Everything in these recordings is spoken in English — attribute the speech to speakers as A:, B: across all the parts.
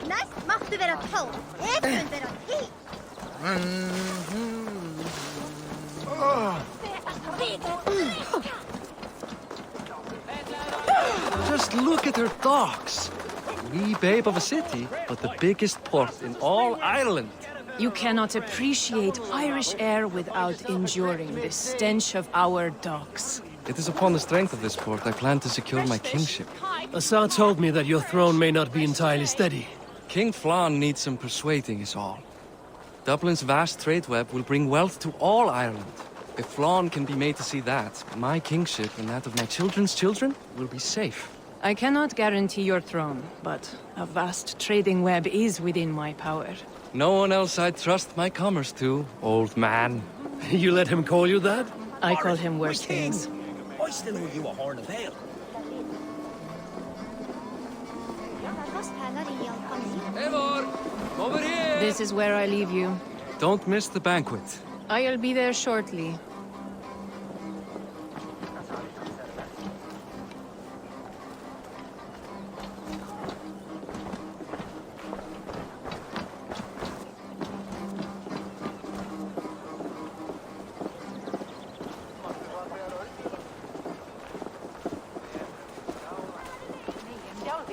A: Næst máttu vera 12. Ég mun vera 10.
B: Just look at her docks. Wee babe of a city, but the biggest port in all Ireland.
C: You cannot appreciate Irish air without enduring the stench of our docks.
B: It is upon the strength of this port I plan to secure my kingship.
D: Assar told me that your throne may not be entirely steady.
B: King Flann needs some persuading is all. Dublin's vast trade web will bring wealth to all Ireland. If Flann can be made to see that, my kingship and that of my children's children will be safe.
C: I cannot guarantee your throne, but a vast trading web is within my power.
B: No one else I'd trust my commerce to, old man.
D: You let him call you that?
C: I call him worse things.
E: I still owe you a horn of ale.
B: Eivor, over here!
C: This is where I leave you.
B: Don't miss the banquet.
C: I'll be there shortly.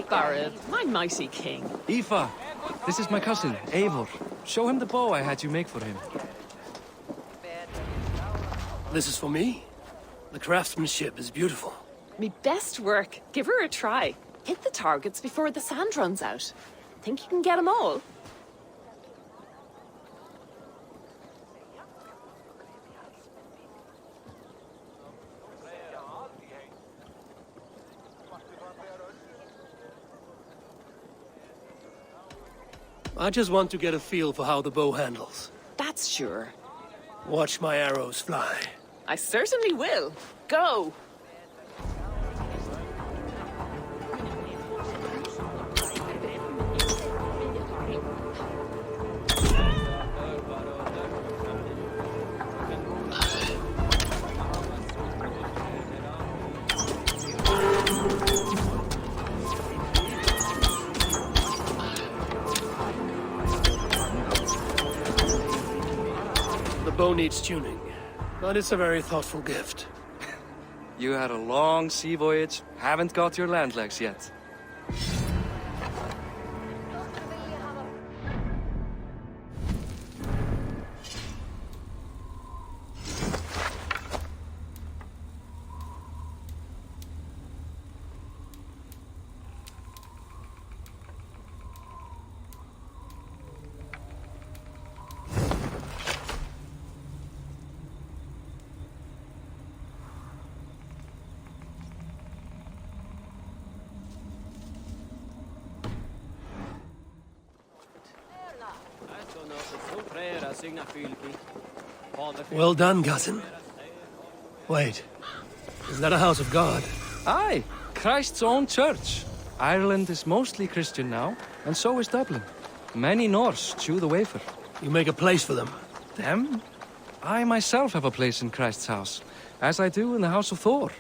F: Barrett, my mighty king.
B: Aoife, this is my cousin, Eivor. Show him the bow I had you make for him.
D: This is for me? The craftsmanship is beautiful.
F: Me best work. Give her a try. Hit the targets before the sand runs out. Think you can get them all?
D: I just want to get a feel for how the bow handles.
F: That's sure.
D: Watch my arrows fly.
F: I certainly will. Go!
D: The bow needs tuning, but it's a very thoughtful gift.
B: You had a long sea voyage, haven't got your land legs yet.
D: Well done, cousin. Wait, is that a house of God?
B: Aye, Christ's own church. Ireland is mostly Christian now, and so is Dublin. Many Norse chew the wafer.
D: You make a place for them.
B: Them? I myself have a place in Christ's house, as I do in the house of Thor.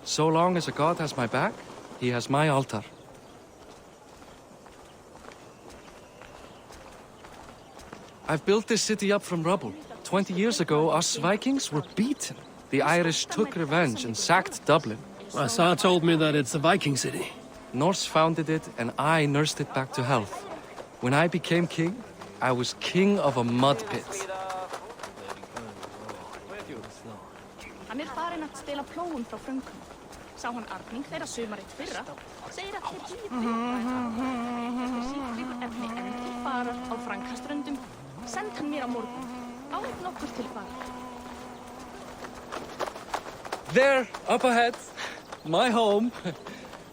B: So long as a god has my back, he has my altar. I've built this city up from rubble. 20 years ago, us Vikings were beaten. The Irish took revenge and sacked Dublin.
D: Assar told me that it's a Viking city.
B: Norse founded it, and I nursed it back to health. When I became king, I was king of a mud pit.
G: Hann farin að stela plógum frá fröngum. Sá hann arning þeirra sumarið fyrra. Segir að þeir lífi síklíf efni til fara á Frankaströndum. Send hann mér á morgun. Á nokkur til fara.
B: There, up ahead. My home.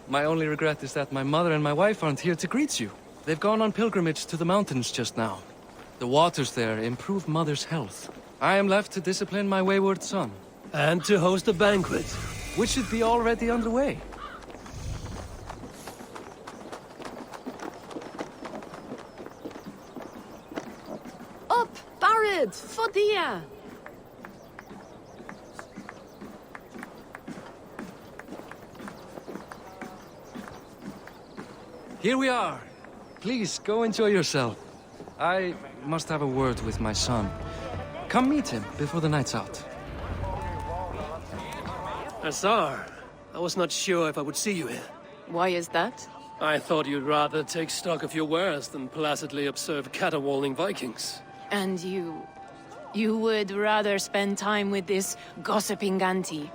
B: My only regret is that my mother and my wife aren't here to greet you. They've gone on pilgrimage to the mountains just now. The waters there improve mother's health. I am left to discipline my wayward son.
D: And to host a banquet.
B: Which should be already underway.
F: Up, Barrett! Fodia!
B: Here we are. Please, go enjoy yourself. I must have a word with my son. Come meet him before the night's out.
D: Azar, I was not sure if I would see you here.
F: Why is that?
D: I thought you'd rather take stock of your wares than placidly observe caterwauling Vikings.
F: And you would rather spend time with this gossiping auntie?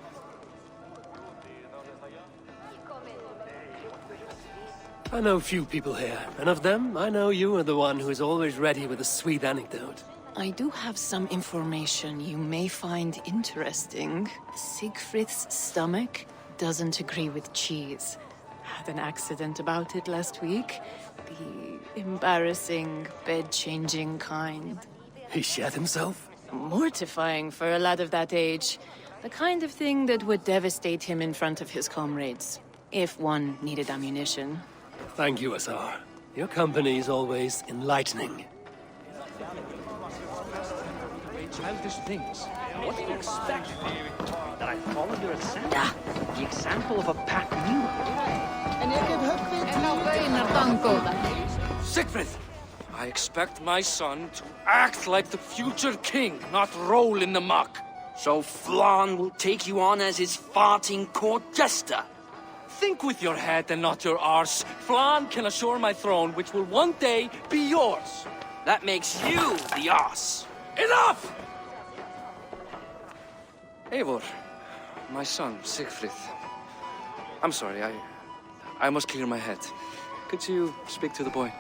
D: I know few people here, and of them, I know you are the one who is always ready with a sweet anecdote.
F: I do have some information you may find interesting. Siegfried's stomach doesn't agree with cheese. Had an accident about it last week. The embarrassing, bed-changing kind.
D: He shat himself?
F: Mortifying for a lad of that age. The kind of thing that would devastate him in front of his comrades. If one needed ammunition.
D: Thank you, Azar. Your company is always enlightening.
B: Childish things.
E: What do you expect? That I follow your example? The example of a pack mule?
B: Siegfried! I expect my son to act like the future king, not roll in the muck.
E: So Flan will take you on as his farting court jester?
B: Think with your head and not your arse. Flan can assure my throne, which will one day be yours.
E: That makes you the ass.
B: Enough! Eivor, my son, Siegfried. I'm sorry, I must clear my head. Could you speak to the boy?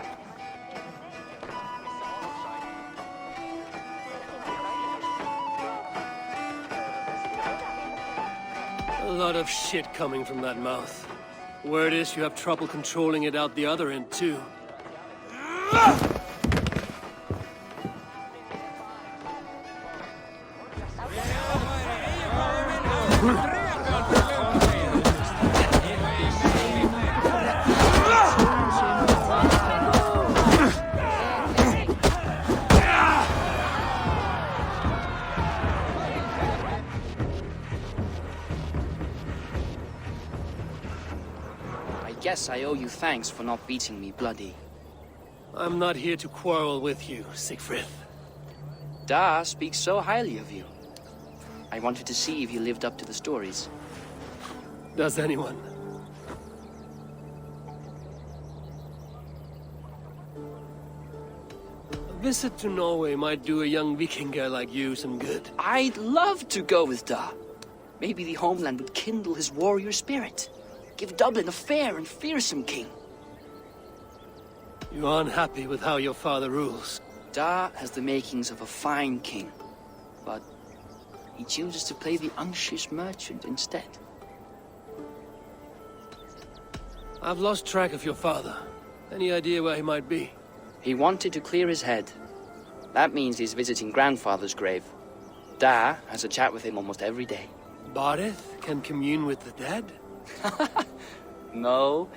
D: A lot of shit coming from that mouth. Word is you have trouble controlling it out the other end, too.
E: I guess I owe you thanks for not beating me bloody.
D: I'm not here to quarrel with you, Siegfried.
E: Da speaks so highly of you. I wanted to see if you lived up to the stories.
D: Does anyone? A visit to Norway might do a young Viking girl like you some good.
E: I'd love to go with Da. Maybe the homeland would kindle his warrior spirit. Give Dublin a fair and fearsome king.
D: You are unhappy with how your father rules.
E: Da has the makings of a fine king, but he chooses to play the unctuous merchant instead.
D: I've lost track of your father. Any idea where he might be?
E: He wanted to clear his head. That means he's visiting grandfather's grave. Da has a chat with him almost every day.
D: Barith can commune with the dead?
E: No,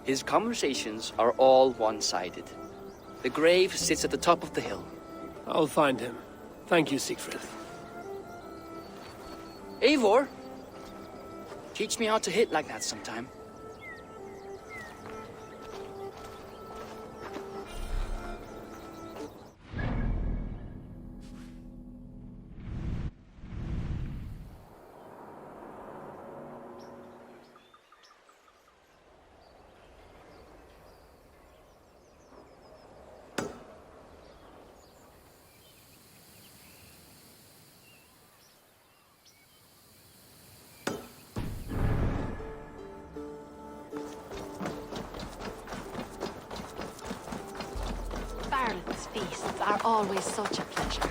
E: his conversations are all one-sided. The grave sits at the top of the hill.
D: I'll find him. Thank you, Siegfried.
E: Eivor, teach me how to hit like that sometime.
G: Barrett's feasts are always such a pleasure.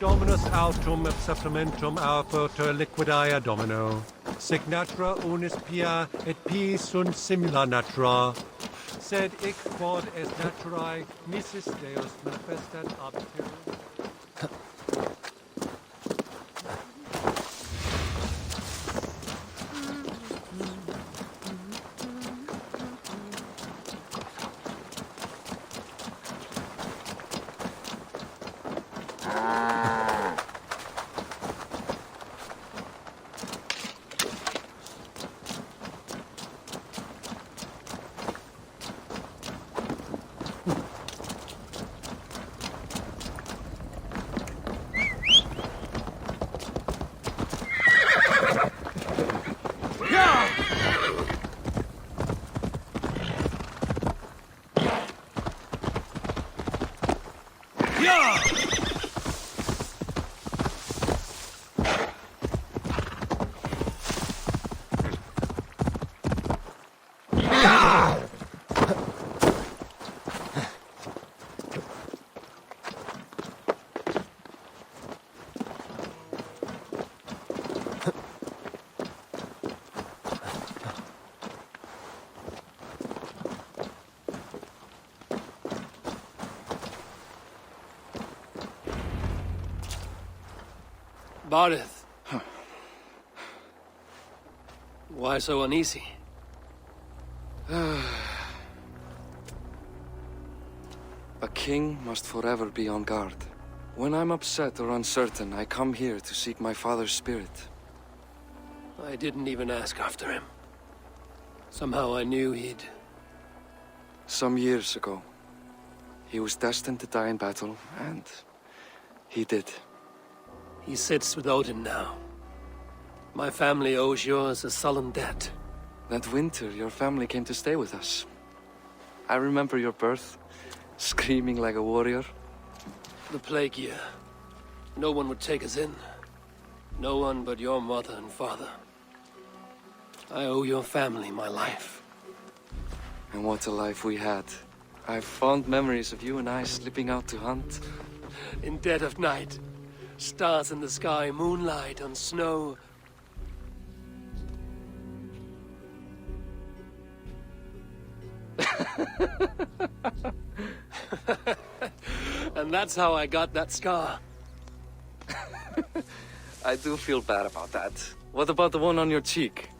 H: Dominus autum supplementum aufertur liquidia domino. Sic natura unis pia et pii sunt simila natura. Sed ic quod est naturae nisis Deus manifestat obscur.
D: Barith. Why so uneasy?
B: A king must forever be on guard. When I'm upset or uncertain, I come here to seek my father's spirit.
D: I didn't even ask after him. Somehow I knew he'd...
B: Some years ago, he was destined to die in battle, and he did.
D: He sits with Odin now. My family owes yours a sullen debt.
B: That winter, your family came to stay with us. I remember your birth, screaming like a warrior.
D: The plague year. No one would take us in. No one but your mother and father. I owe your family my life.
B: And what a life we had. I have fond memories of you and I slipping out to hunt.
D: In dead of night. Stars in the sky, moonlight on snow. And that's how I got that scar.
B: I do feel bad about that. What about the one on your cheek?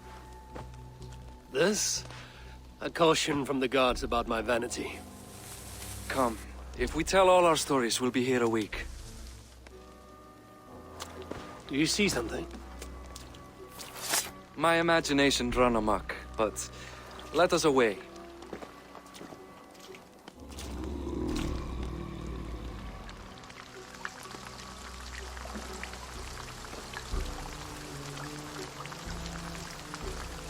D: This? A caution from the gods about my vanity.
B: Come, if we tell all our stories, we'll be here a week.
D: Do you see something?
B: My imagination run amok, but let us away.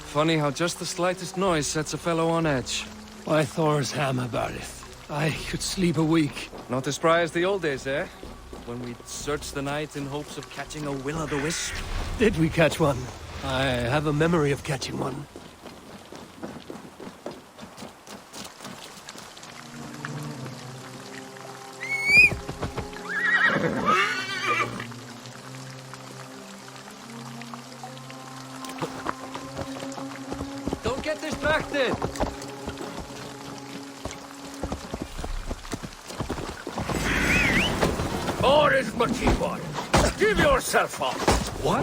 B: Funny how just the slightest noise sets a fellow on edge.
D: By Thor's hammer, Barith. I could sleep a week.
B: Not as spry as the old days, eh? When we'd search the night in hopes of catching a will-o'-the-wisp.
D: Did we catch one? I have a memory of catching one.
B: Don't get distracted!
I: Or is Machiboy? Give yourself up!
B: What?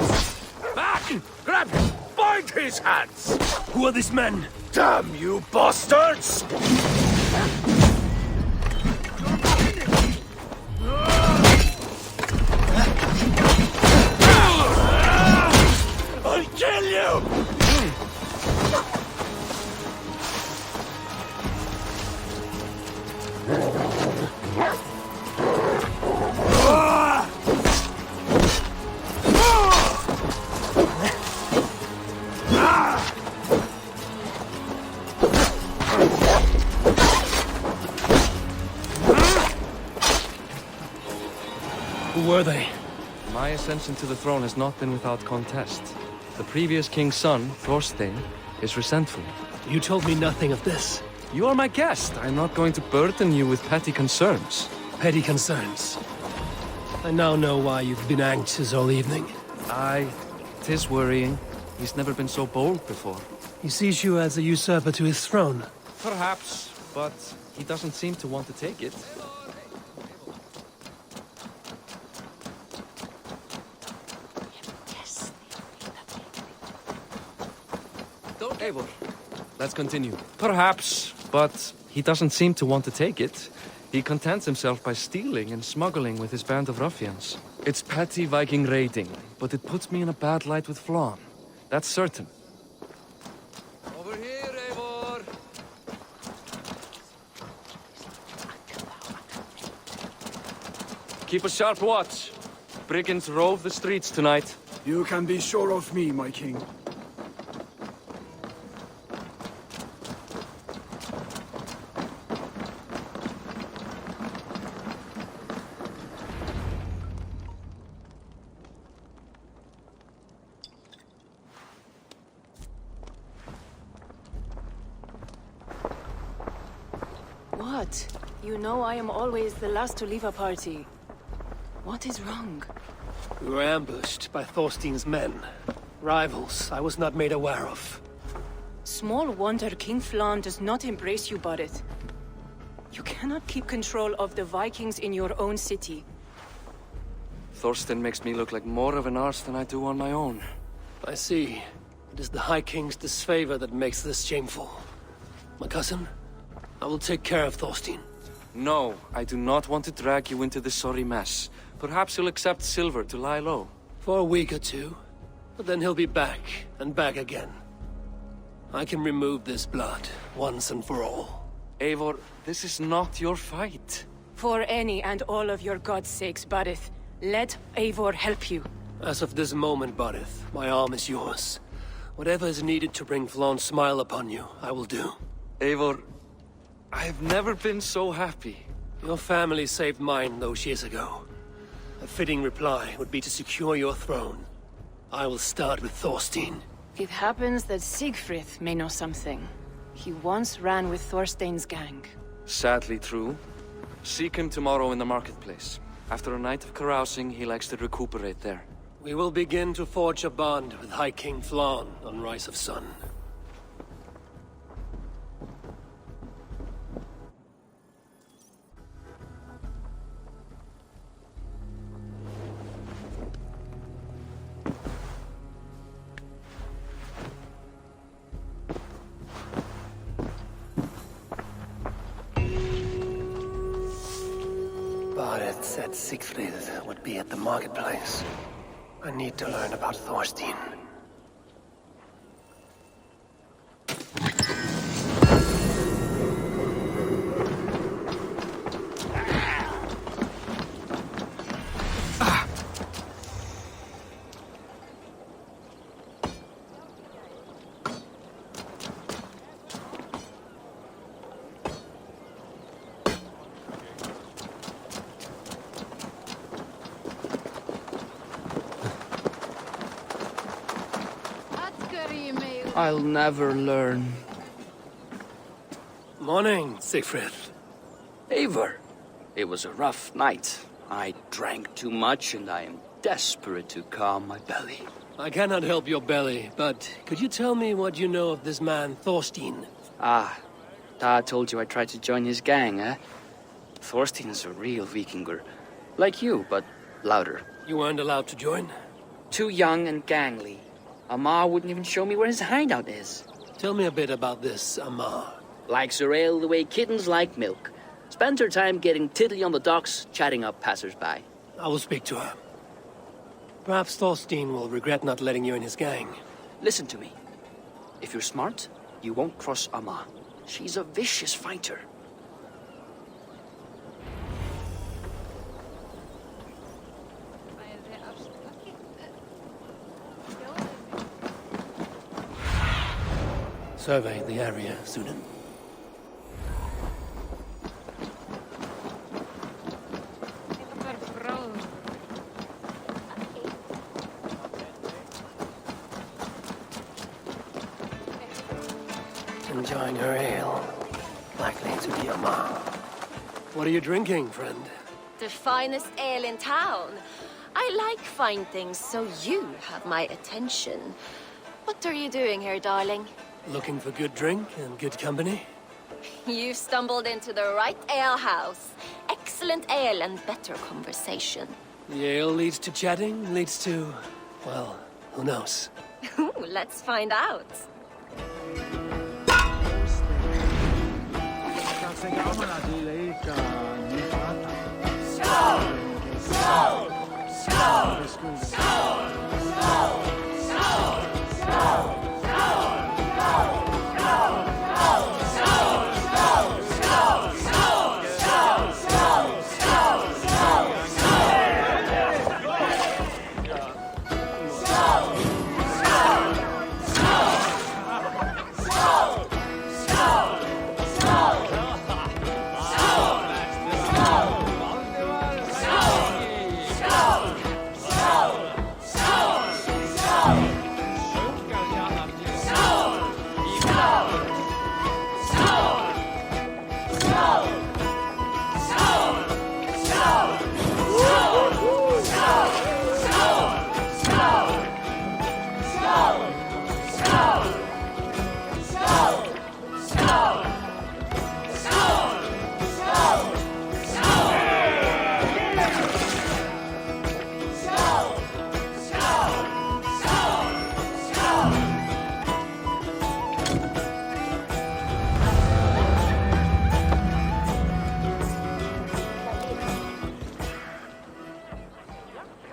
I: Back! Grab him! Bind his hands!
D: Who are these men?
I: Damn you bastards! I'll kill you!
D: Who were they?
B: My ascension to the throne has not been without contest. The previous king's son, Thorstein, is resentful.
D: You told me nothing of this.
B: You are my guest. I'm not going to burden you with petty concerns.
D: Petty concerns. I now know why you've been anxious all evening.
B: Aye, 'tis worrying. He's never been so bold before.
D: He sees you as a usurper to his throne.
B: Perhaps, but he doesn't seem to want to take it. Eivor, let's continue. Perhaps, but he doesn't seem to want to take it. He contents himself by stealing and smuggling with his band of ruffians. It's petty Viking raiding, but it puts me in a bad light with Flann. That's certain. Over here, Eivor! Keep a sharp watch. Brigands rove the streets tonight.
I: You can be sure of me, my king.
F: What? You know I am always the last to leave a party. What is wrong?
D: We were ambushed by Thorstein's men. Rivals I was not made aware of.
F: Small wonder King Flann does not embrace you, Barret. You cannot keep control of the Vikings in your own city.
B: Thorstein makes me look like more of an arse than I do on my own.
D: I see. It is the High King's disfavor that makes this shameful. My cousin, I will take care of Thorstein.
B: No, I do not want to drag you into this sorry mess. Perhaps you'll accept silver to lie low.
D: For a week or two, but then he'll be back, and back again. I can remove this blood, once and for all.
B: Eivor, this is not your fight.
F: For any and all of your god's sakes, Barret, let Eivor help you.
D: As of this moment, Barith, my arm is yours. Whatever is needed to bring Flann's smile upon you, I will do.
B: Eivor, I have never been so happy.
D: Your family saved mine those years ago. A fitting reply would be to secure your throne. I will start with Thorstein.
F: It happens that Siegfried may know something. He once ran with Thorstein's gang.
B: Sadly true. Seek him tomorrow in the marketplace. After a night of carousing, he likes to recuperate there.
D: We will begin to forge a bond with High King Flann on Rise of Sun. Barret said Siegfried would be at the marketplace. I need to learn about Thorstein.
E: I'll never learn.
D: Morning, Siegfried.
E: Eivor, it was a rough night. I drank too much and I am desperate to calm my belly.
D: I cannot help your belly, but could you tell me what you know of this man, Thorstein?
E: Ah, Dad told you I tried to join his gang, eh? Thorstein is a real Vikinger. Like you, but louder.
D: You weren't allowed to join?
E: Too young and gangly. Amar wouldn't even show me where his hideout is.
D: Tell me a bit about this Amar.
E: Likes her ale the way kittens like milk. Spends her time getting tiddly on the docks, chatting up passers-by.
D: I will speak to her. Perhaps Thorstein will regret not letting you in his gang.
E: Listen to me. If you're smart, you won't cross Amar. She's a vicious fighter.
D: Survey the area, Sunan. Enjoying her ale. Likely to be Amar. What are you drinking, friend?
J: the finest ale in town. I like fine things, so you have my attention. What are you doing here, darling?
D: Looking for good drink and good company?
J: You've stumbled into the right ale house. Excellent ale and better conversation.
D: The ale leads to chatting, leads to... well, who knows?
J: Let's find out.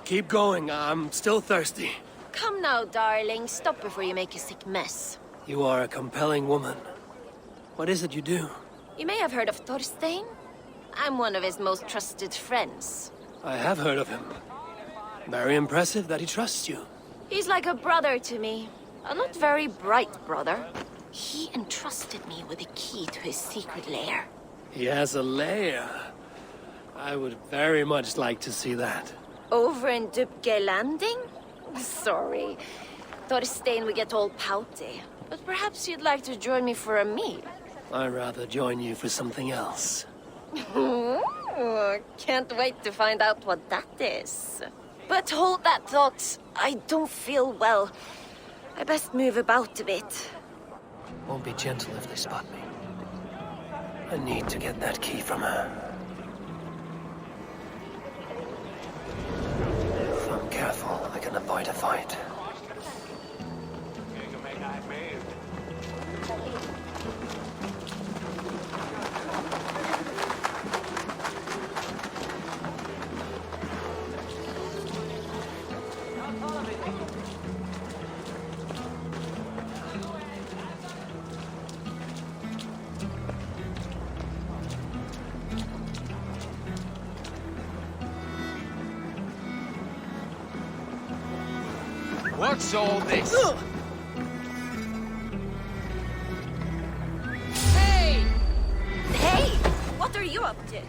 D: Keep going, I'm still thirsty.
J: Come now, darling. Stop before you make a sick mess.
D: You are a compelling woman. What is it you do?
J: You may have heard of Thorstein. I'm one of his most trusted friends.
D: I have heard of him. Very impressive that he trusts you.
J: He's like a brother to me. A not very bright brother. He entrusted me with the key to his secret lair.
D: He has a lair. I would very much like to see that.
J: Over in Dubge Landing? Sorry. Thorstein would get all pouty. But perhaps you'd like to join me for a meal.
D: I'd rather join you for something else.
J: Can't wait to find out what that is. But hold that thought. I don't feel well. I best move about a bit.
D: Won't be gentle if they spot me. I need to get that key from her. If I'm careful, I can avoid a fight.
I: What's all this?
J: Hey! Hey! What are you up to?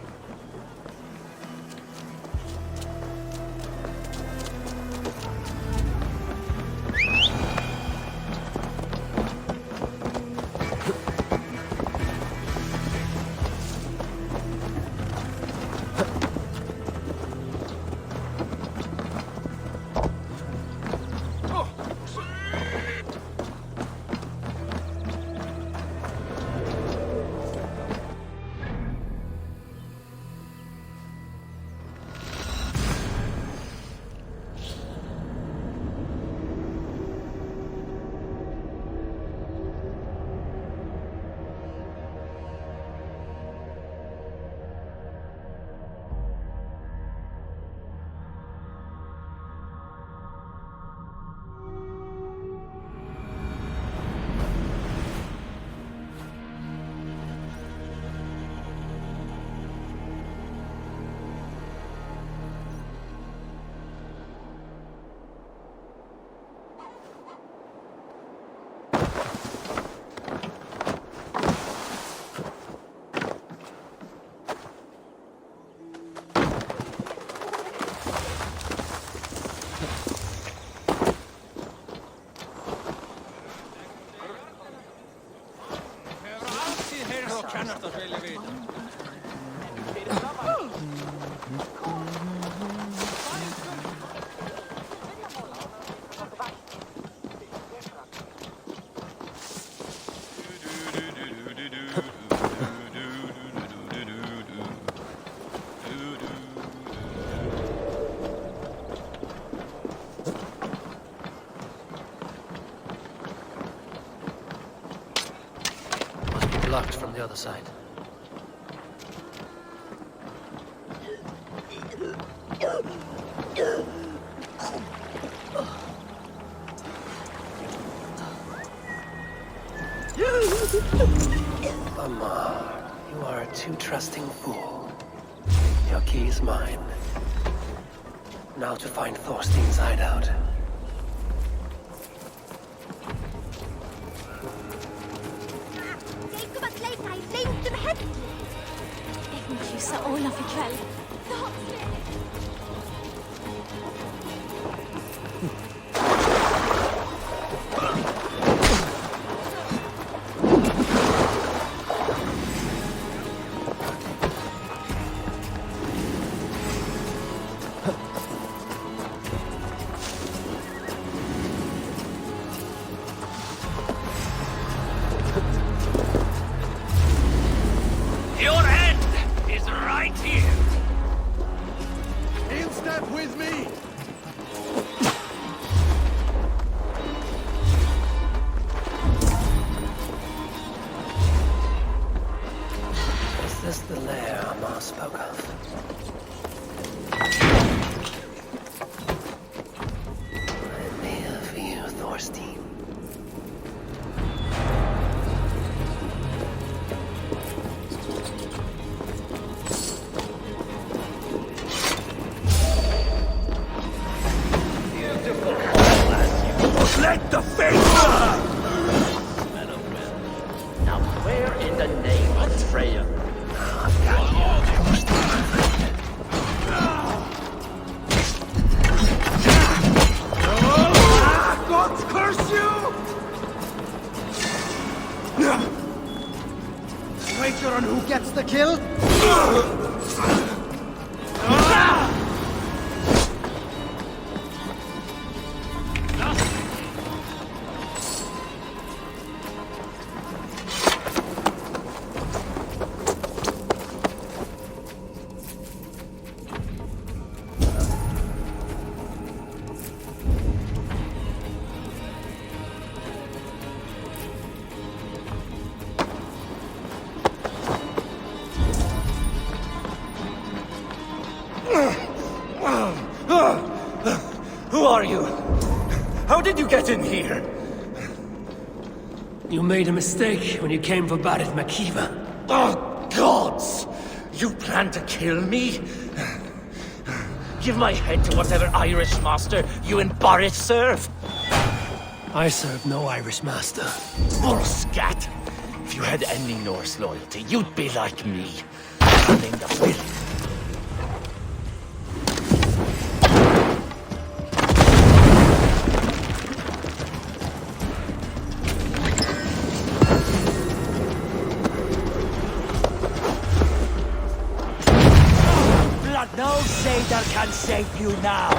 D: the other side. Amar, you are a too trusting fool. Your key is mine. Now to find Thorstein's hideout.
A: Jeg kommer til leita I lengste med hest. Jeg må kysse Olaf I kveld.
I: Your end is right here.
B: He'll step with me!
D: Is this the lair Amar spoke of? I'm here for you, Thorstein.
I: Let the face burn!
E: Now where in the name of Freya?
I: God curse you!
B: Wager on who gets the kill?
I: Who are you? How did you get in here?
D: You made a mistake when you came for Barit Makiva.
I: Oh, gods! You plan to kill me? Give my head to whatever Irish master you and Boris serve.
D: I serve no Irish master.
I: Bullscat! If you had any Norse loyalty, you'd be like me. Running the filth. Blood no satyr can save you now.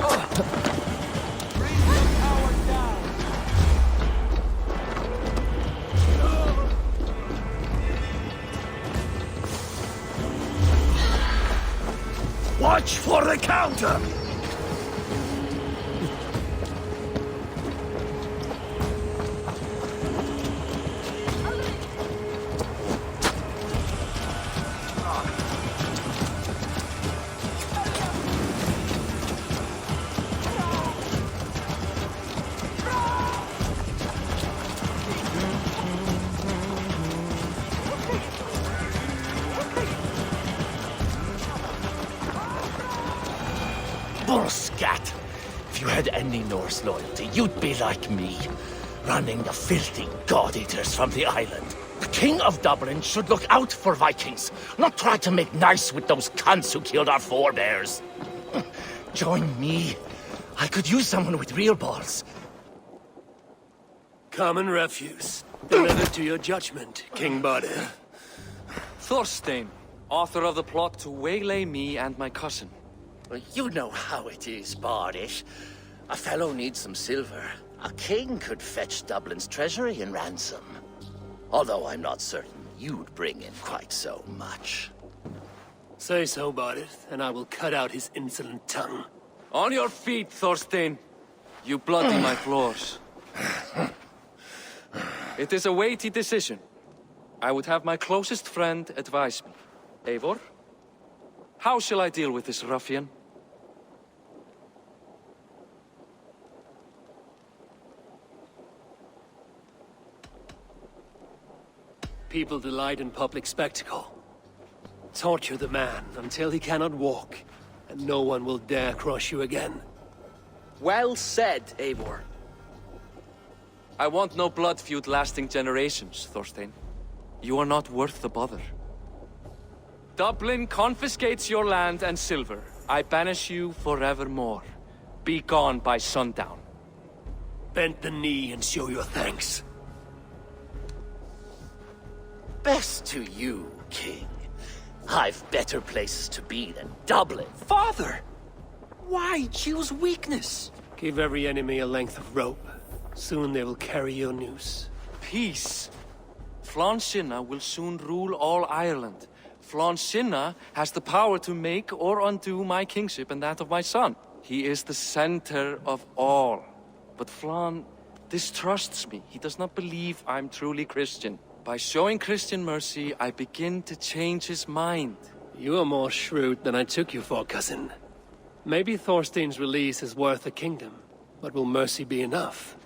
I: Watch for the counter! Bullscat! If you had any Norse loyalty, you'd be like me, running the filthy god-eaters from the island. The King of Dublin should look out for Vikings, not try to make nice with those cunts who killed our forebears. Join me. I could use someone with real balls.
D: Common refuse. Delivered to your judgment, King Badir.
B: Thorstein, author of the plot to waylay me and my cousin.
E: Well, you know how it is, Bardish. A fellow needs some silver. A king could fetch Dublin's treasury in ransom. Although I'm not certain you'd bring in quite so much.
D: Say so, Badir, and I will cut out his insolent tongue.
B: On your feet, Thorstein. You bloody my floors. It is a weighty decision. I would have my closest friend advise me. Eivor, how shall I deal with this ruffian?
D: People delight in public spectacle. Torture the man until he cannot walk, and no one will dare cross you again.
K: Well said, Eivor.
B: I want no blood feud lasting generations, Thorstein. You are not worth the bother. Dublin confiscates your land and silver. I banish you forevermore. Be gone by sundown.
D: Bend the knee and show your thanks.
E: Best to you, King. I've better places to be than Dublin.
K: Father! Why choose weakness?
D: Give every enemy a length of rope. Soon they will carry your news.
B: Peace. Flann Sinna will soon rule all Ireland. Flann Sinna has the power to make or undo my kingship and that of my son. He is the center of all. But Flann distrusts me. He does not believe I'm truly Christian. By showing Christian mercy, I begin to change his mind.
D: You are more shrewd than I took you for, cousin. Maybe Thorstein's release is worth a kingdom, but will mercy be enough?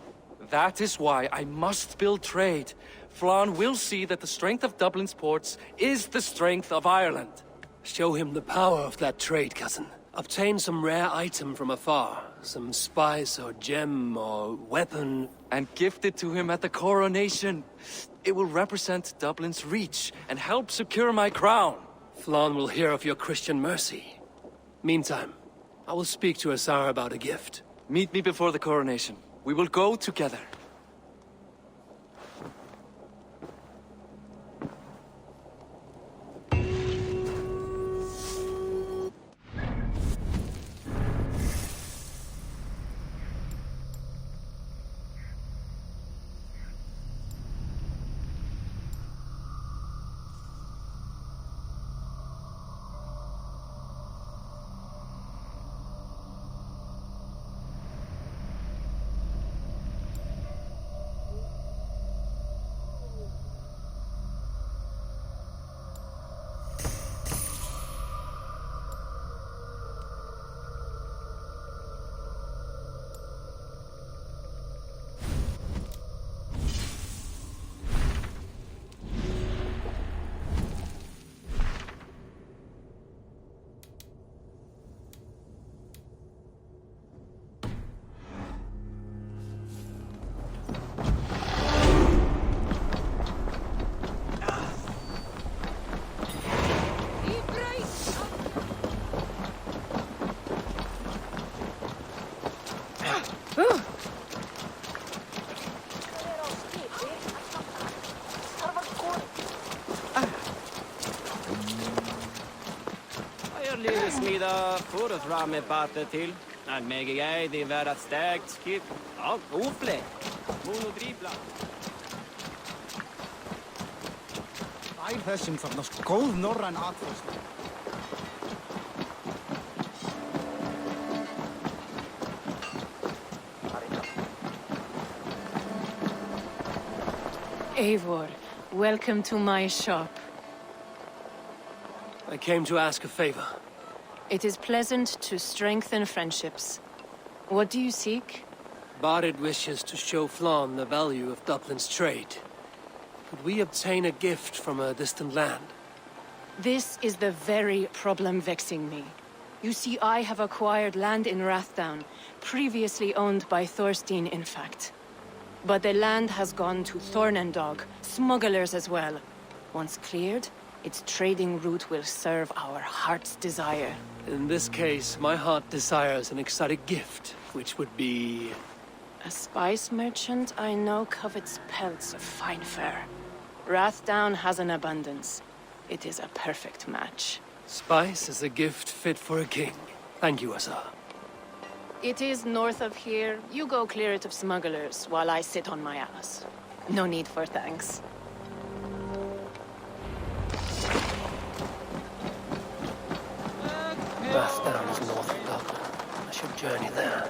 B: That is why I must build trade. Flann will see that the strength of Dublin's ports is the strength of Ireland.
D: Show him the power of that trade, cousin. Obtain some rare item from afar. Some spice or gem or weapon.
B: And gift it to him at the coronation. It will represent Dublin's reach and help secure my crown.
D: Flann will hear of your Christian mercy. Meantime, I will speak to Asar about a gift.
B: Meet me before the coronation. We will go together.
L: Smida forutframme bate til. At meg jeg de være stegt skip. Ja, ofle. Monodribla.
M: Æ þessum þarna góð norræn atfærsla.
F: Eivor, welcome to my shop.
D: I came to ask a favor.
F: It is pleasant to strengthen friendships. What do you seek?
D: Barid wishes to show Flann the value of Dublin's trade. Could we obtain a gift from a distant land?
F: This is the very problem vexing me. You see, I have acquired land in Rathdown, previously owned by Thorstein, in fact. But the land has gone to Thornendog, smugglers as well. Once cleared, its trading route will serve our heart's desire.
D: In this case, my heart desires an exotic gift, which would be...
F: A spice merchant I know covets pelts of fine fur. Rathdown has an abundance. It is a perfect match.
D: Spice is a gift fit for a king. Thank you, Asar.
F: It is north of here. You go clear it of smugglers, while I sit on my ass. No need for thanks.
D: Rathdown is north of Dublin. I should journey there.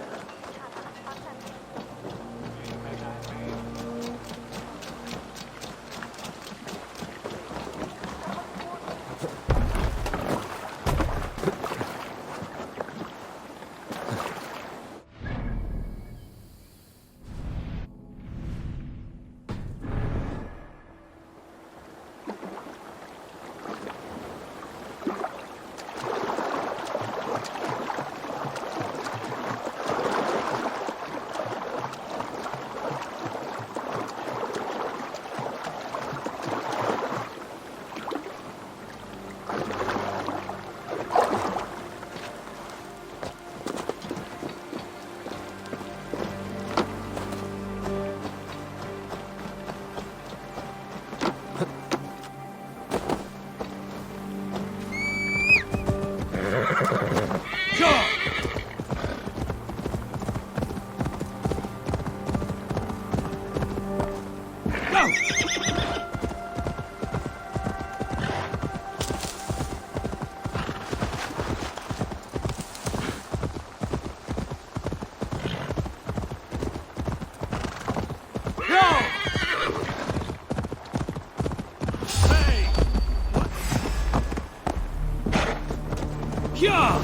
D: Yeah!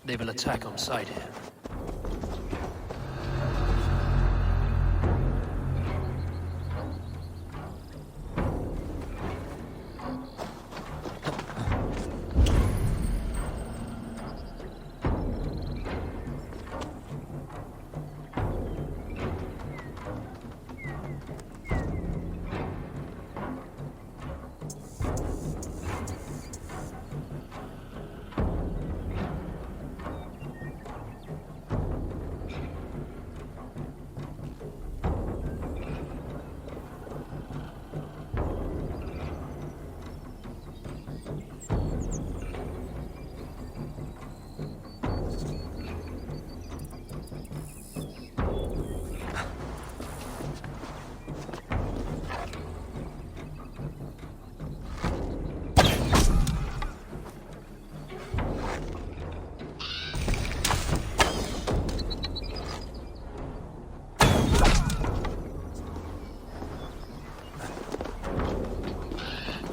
B: They will attack on sight here.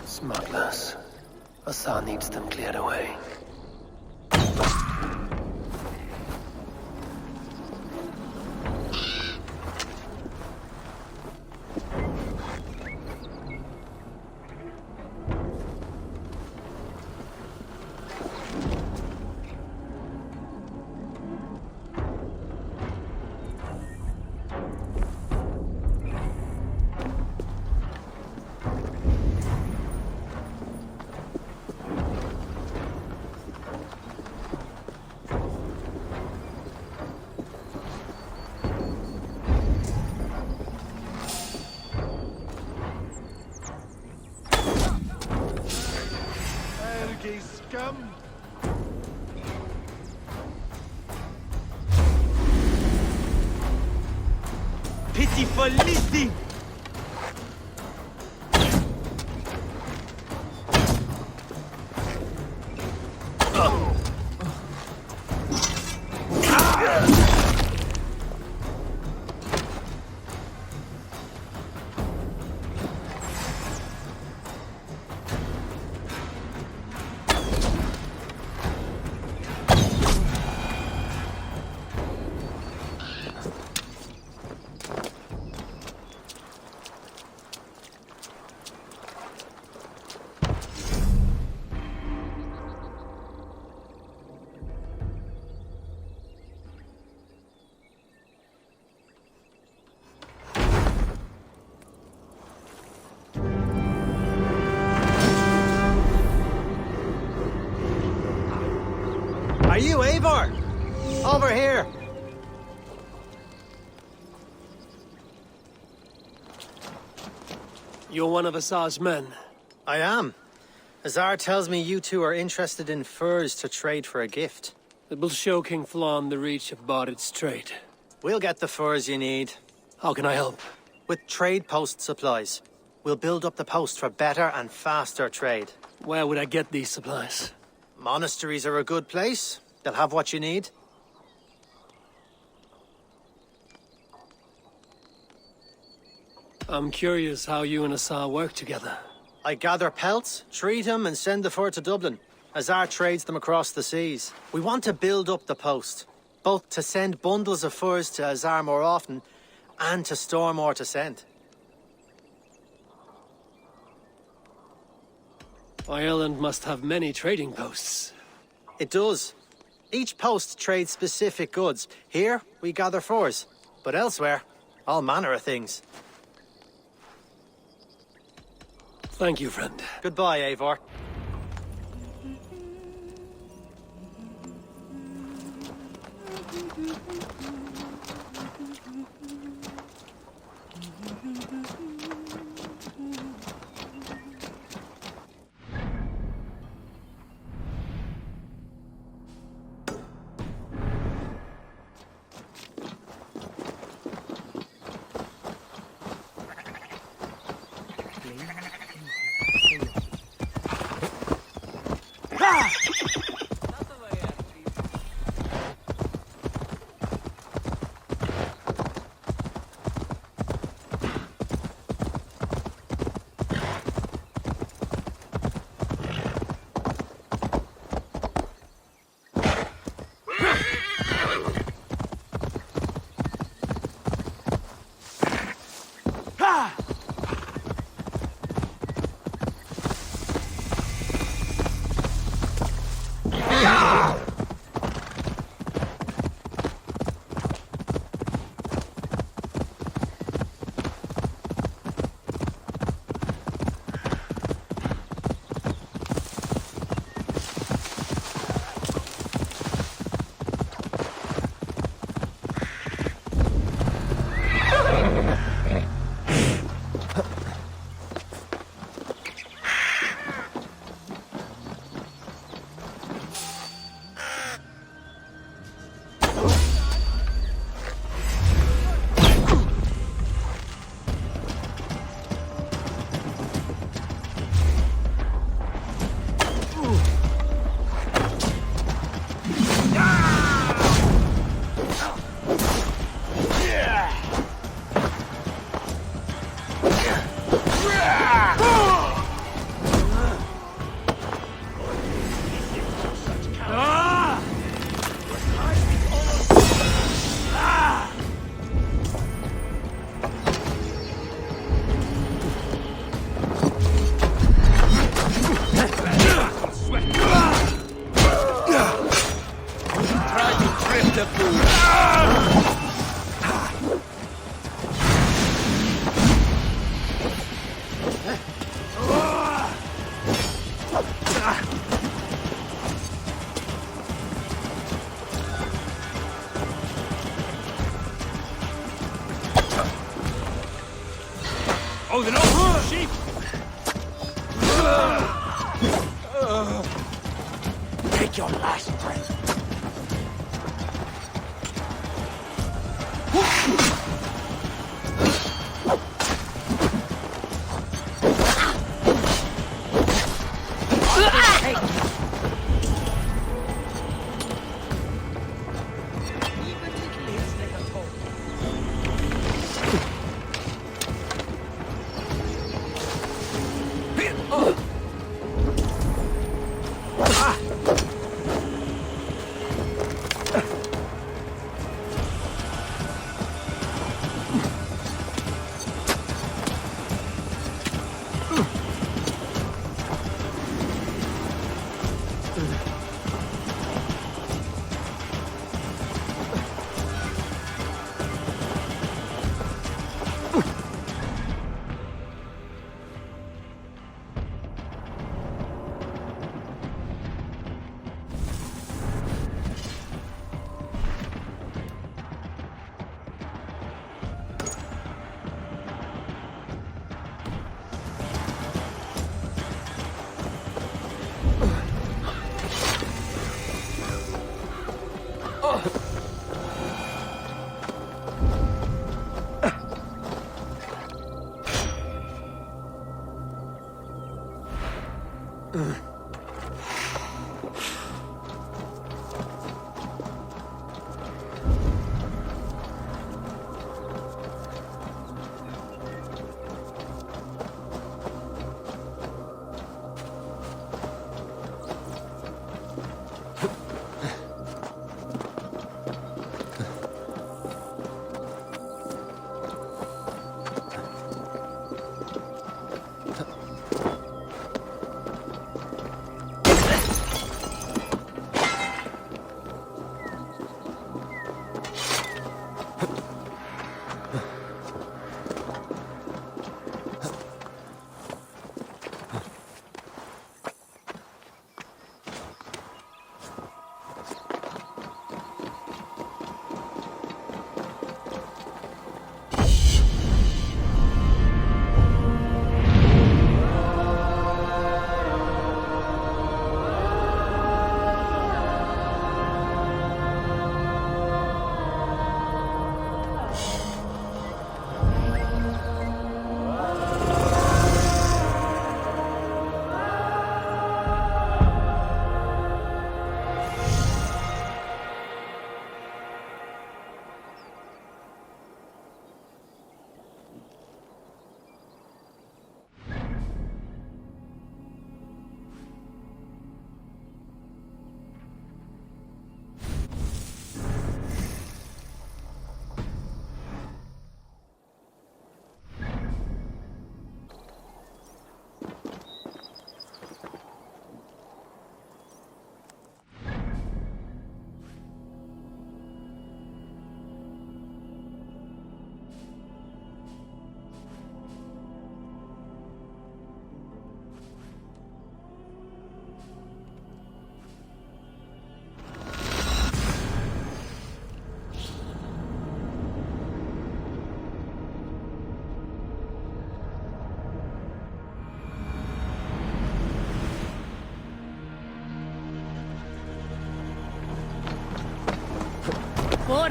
D: Smugglers. Azar needs them cleared away.
H: Scum!
L: Pitiful listing!
M: Are you Eivor? Over here!
D: You're one of Azar's men.
M: I am. Azar tells me you two are interested in furs to trade for a gift.
D: It will show King Flann the reach of Bardet's trade.
M: We'll get the furs you need.
D: How can I help?
M: With trade post supplies. We'll build up the post for better and faster trade.
D: Where would I get these supplies?
M: Monasteries are a good place. They'll have what you need.
D: I'm curious how you and Azar work together.
M: I gather pelts, treat them, and send the fur to Dublin. Azar trades them across the seas. We want to build up the post, both to send bundles of furs to Azar more often, and to store more to send.
D: Ireland must have many trading posts.
M: It does. Each post trades specific goods. Here, we gather furs. But elsewhere, all manner of things.
D: Thank you, friend.
M: Goodbye, Eivor.
N: Oh, the no sheep!
I: Take your last breath.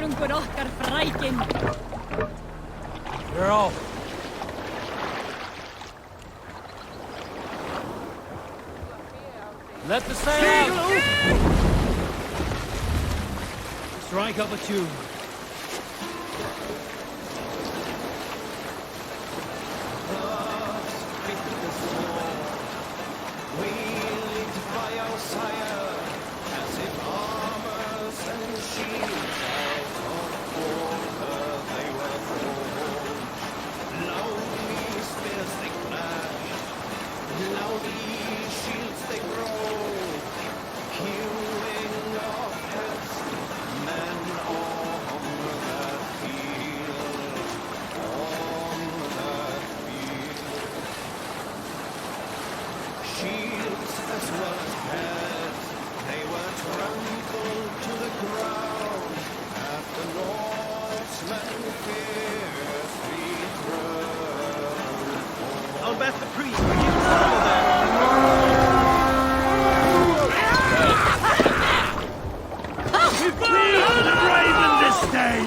C: Konungur okkar frækinn.
B: We're off. Let the sail out! Strike up a tune.
K: I'll bet the priest will keep us all there.
I: We've been the raven this day!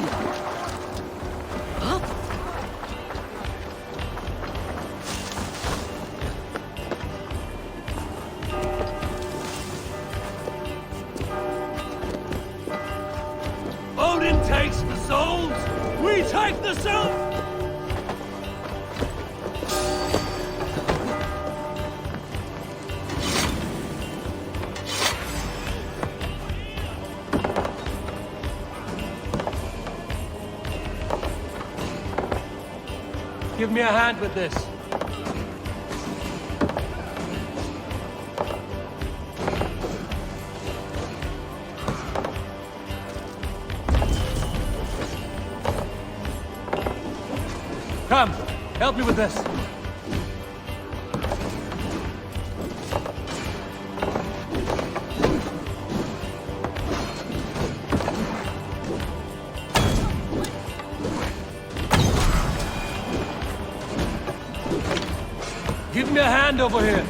I: Odin takes the souls, we take the souls!
B: Give me a hand with this. Come, help me with this. Give me a hand over here.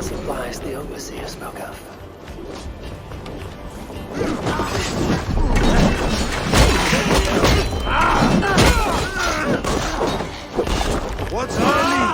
D: Supplies the overseer spoke of.
I: What's on me?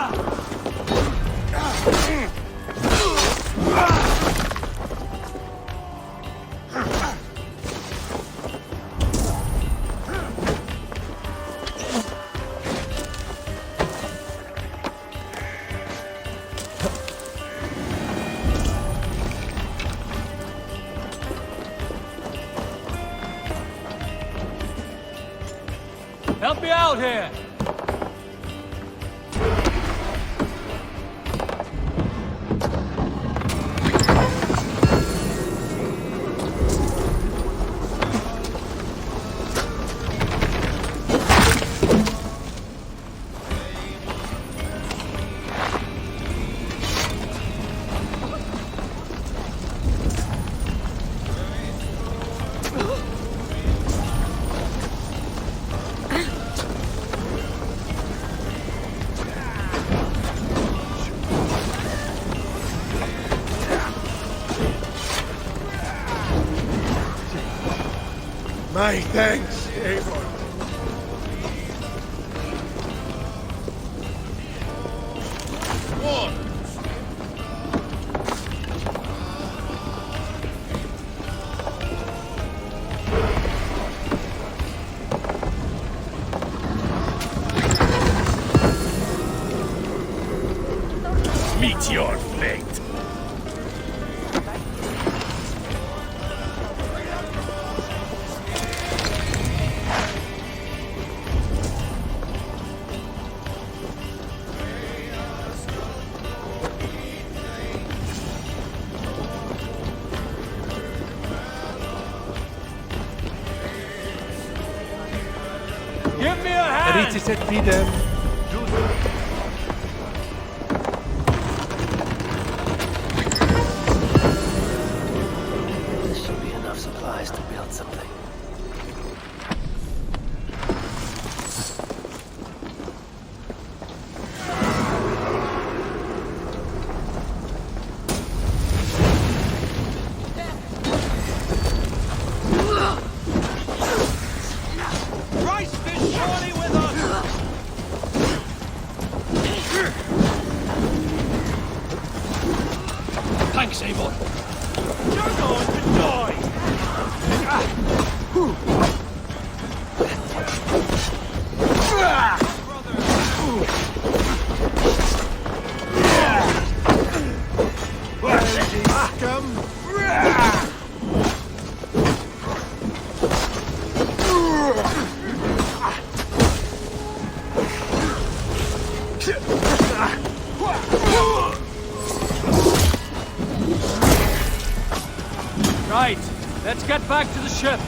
B: Help me out here.
I: My thanks, Eivor. One. Meet your fate.
B: Give me a hand!
H: Ritis et fidem.
D: This should be enough supplies to build something.
B: Let's get back to the ship.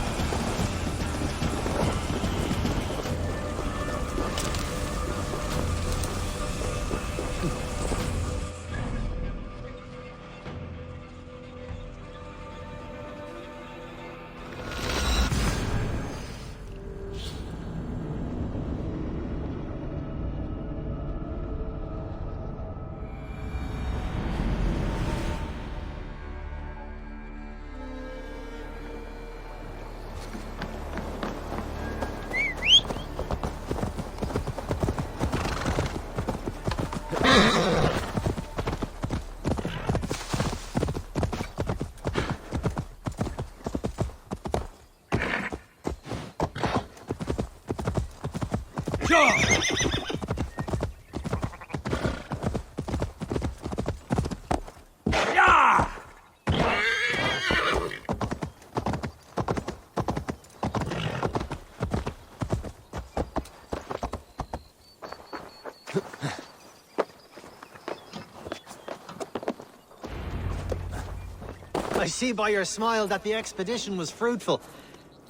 M: I see by your smile that the expedition was fruitful.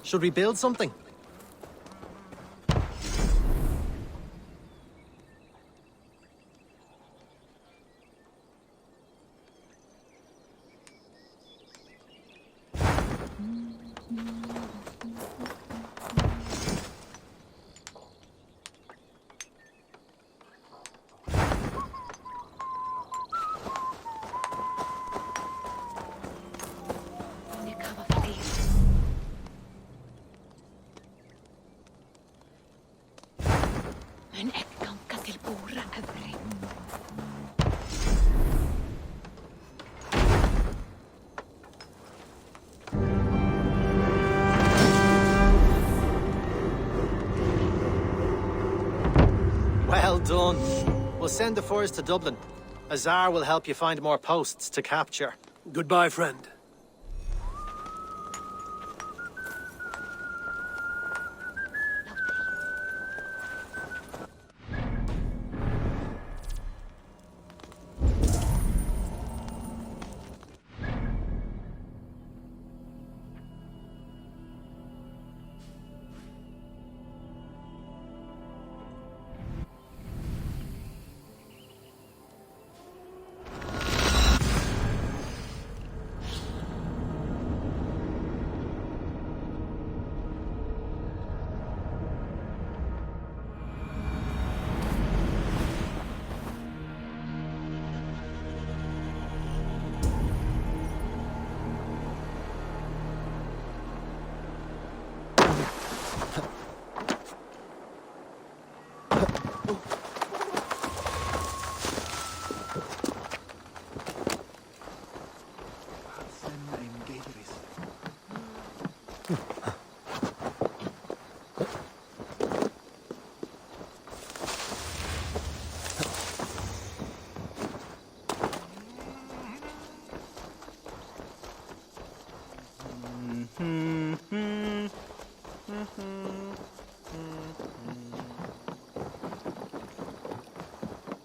M: Should we build something? Well done. We'll send the furs to Dublin. Azar will help you find more posts to capture.
D: Goodbye, friend.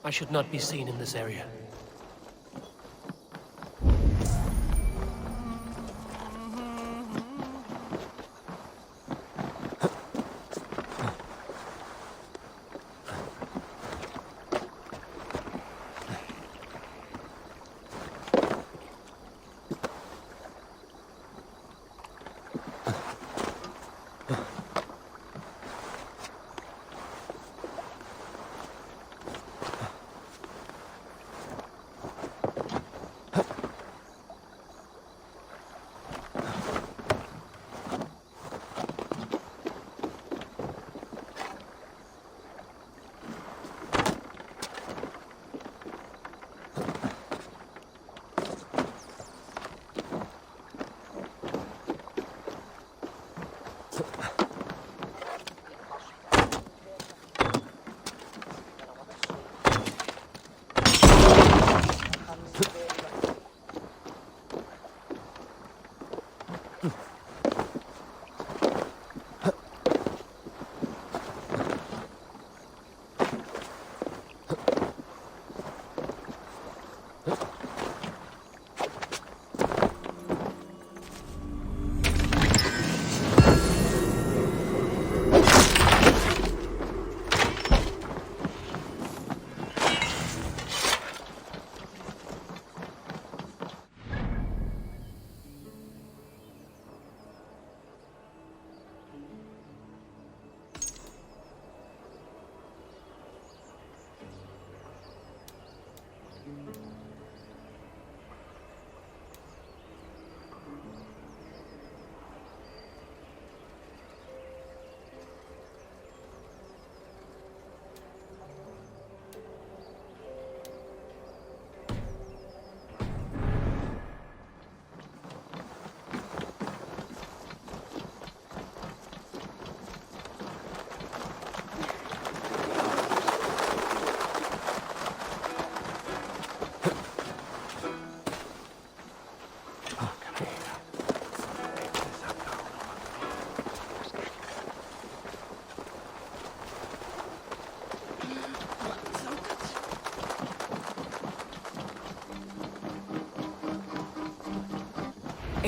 D: I should not be seen in this area.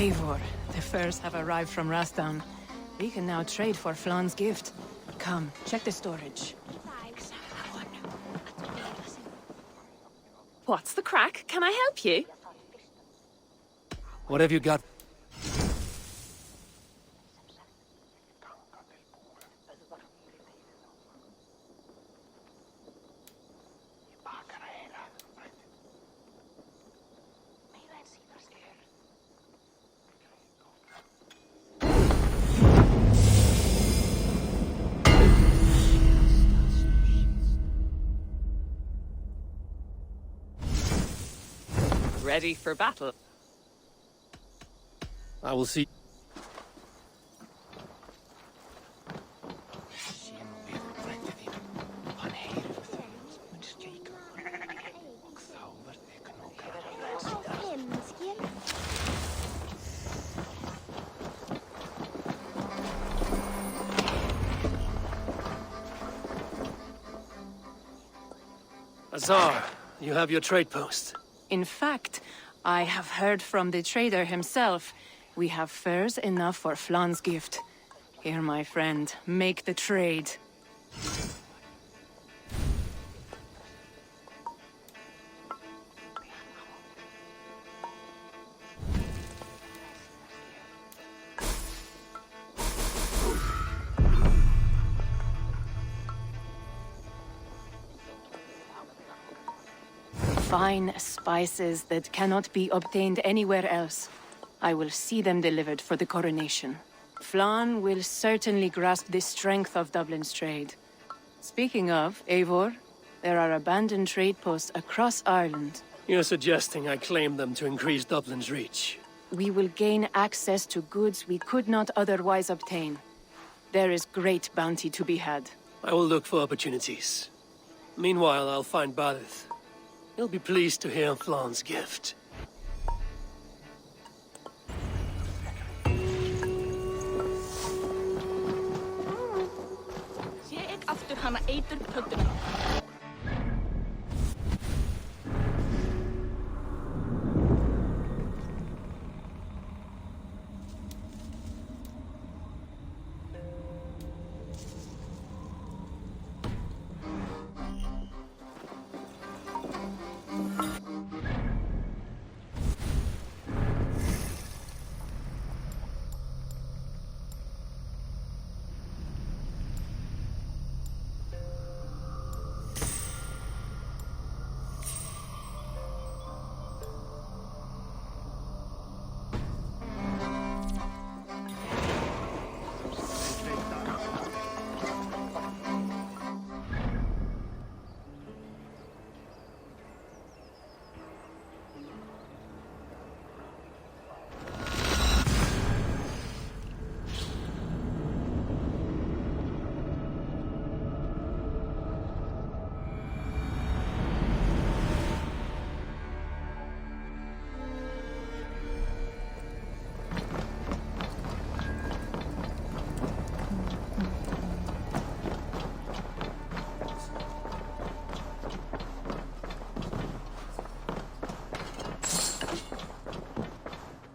C: Eivor, the furs have arrived from Rastan. We can now trade for Flan's gift. Come, check the storage.
F: What's the crack? Can I help you?
D: What have you got?
F: Ready for battle.
D: I will see. Azar, you have your trade post.
C: In fact, I have heard from the trader himself. We have furs enough for Flan's gift. Here, my friend, make the trade. Fine spices that cannot be obtained anywhere else. I will see them delivered for the coronation. Flan will certainly grasp the strength of Dublin's trade. Speaking of, Eivor, there are abandoned trade posts across Ireland.
D: You're suggesting I claim them to increase Dublin's reach.
C: We will gain access to goods we could not otherwise obtain. There is great bounty to be had.
D: I will look for opportunities. Meanwhile, I'll find Barith. He'll be pleased to hear Flan's gift.
G: Sé ek aftur hana eitur pödduna.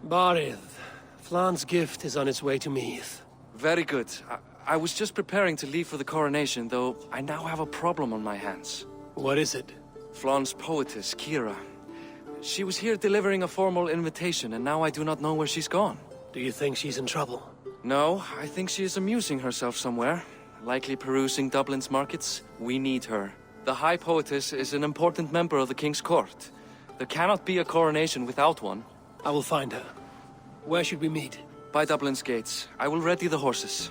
D: Barith, Flan's gift is on its way to Meath.
B: Very good. I was just preparing to leave for the coronation, though I now have a problem on my hands.
D: What is it?
B: Flan's poetess, Kira. She was here delivering a formal invitation, and now I do not know where she's gone.
D: Do you think she's in trouble?
B: No, I think she is amusing herself somewhere. Likely perusing Dublin's markets. We need her. The High Poetess is an important member of the King's Court. There cannot be a coronation without one.
D: I will find her. Where should we meet?
B: By Dublin's gates. I will ready the horses.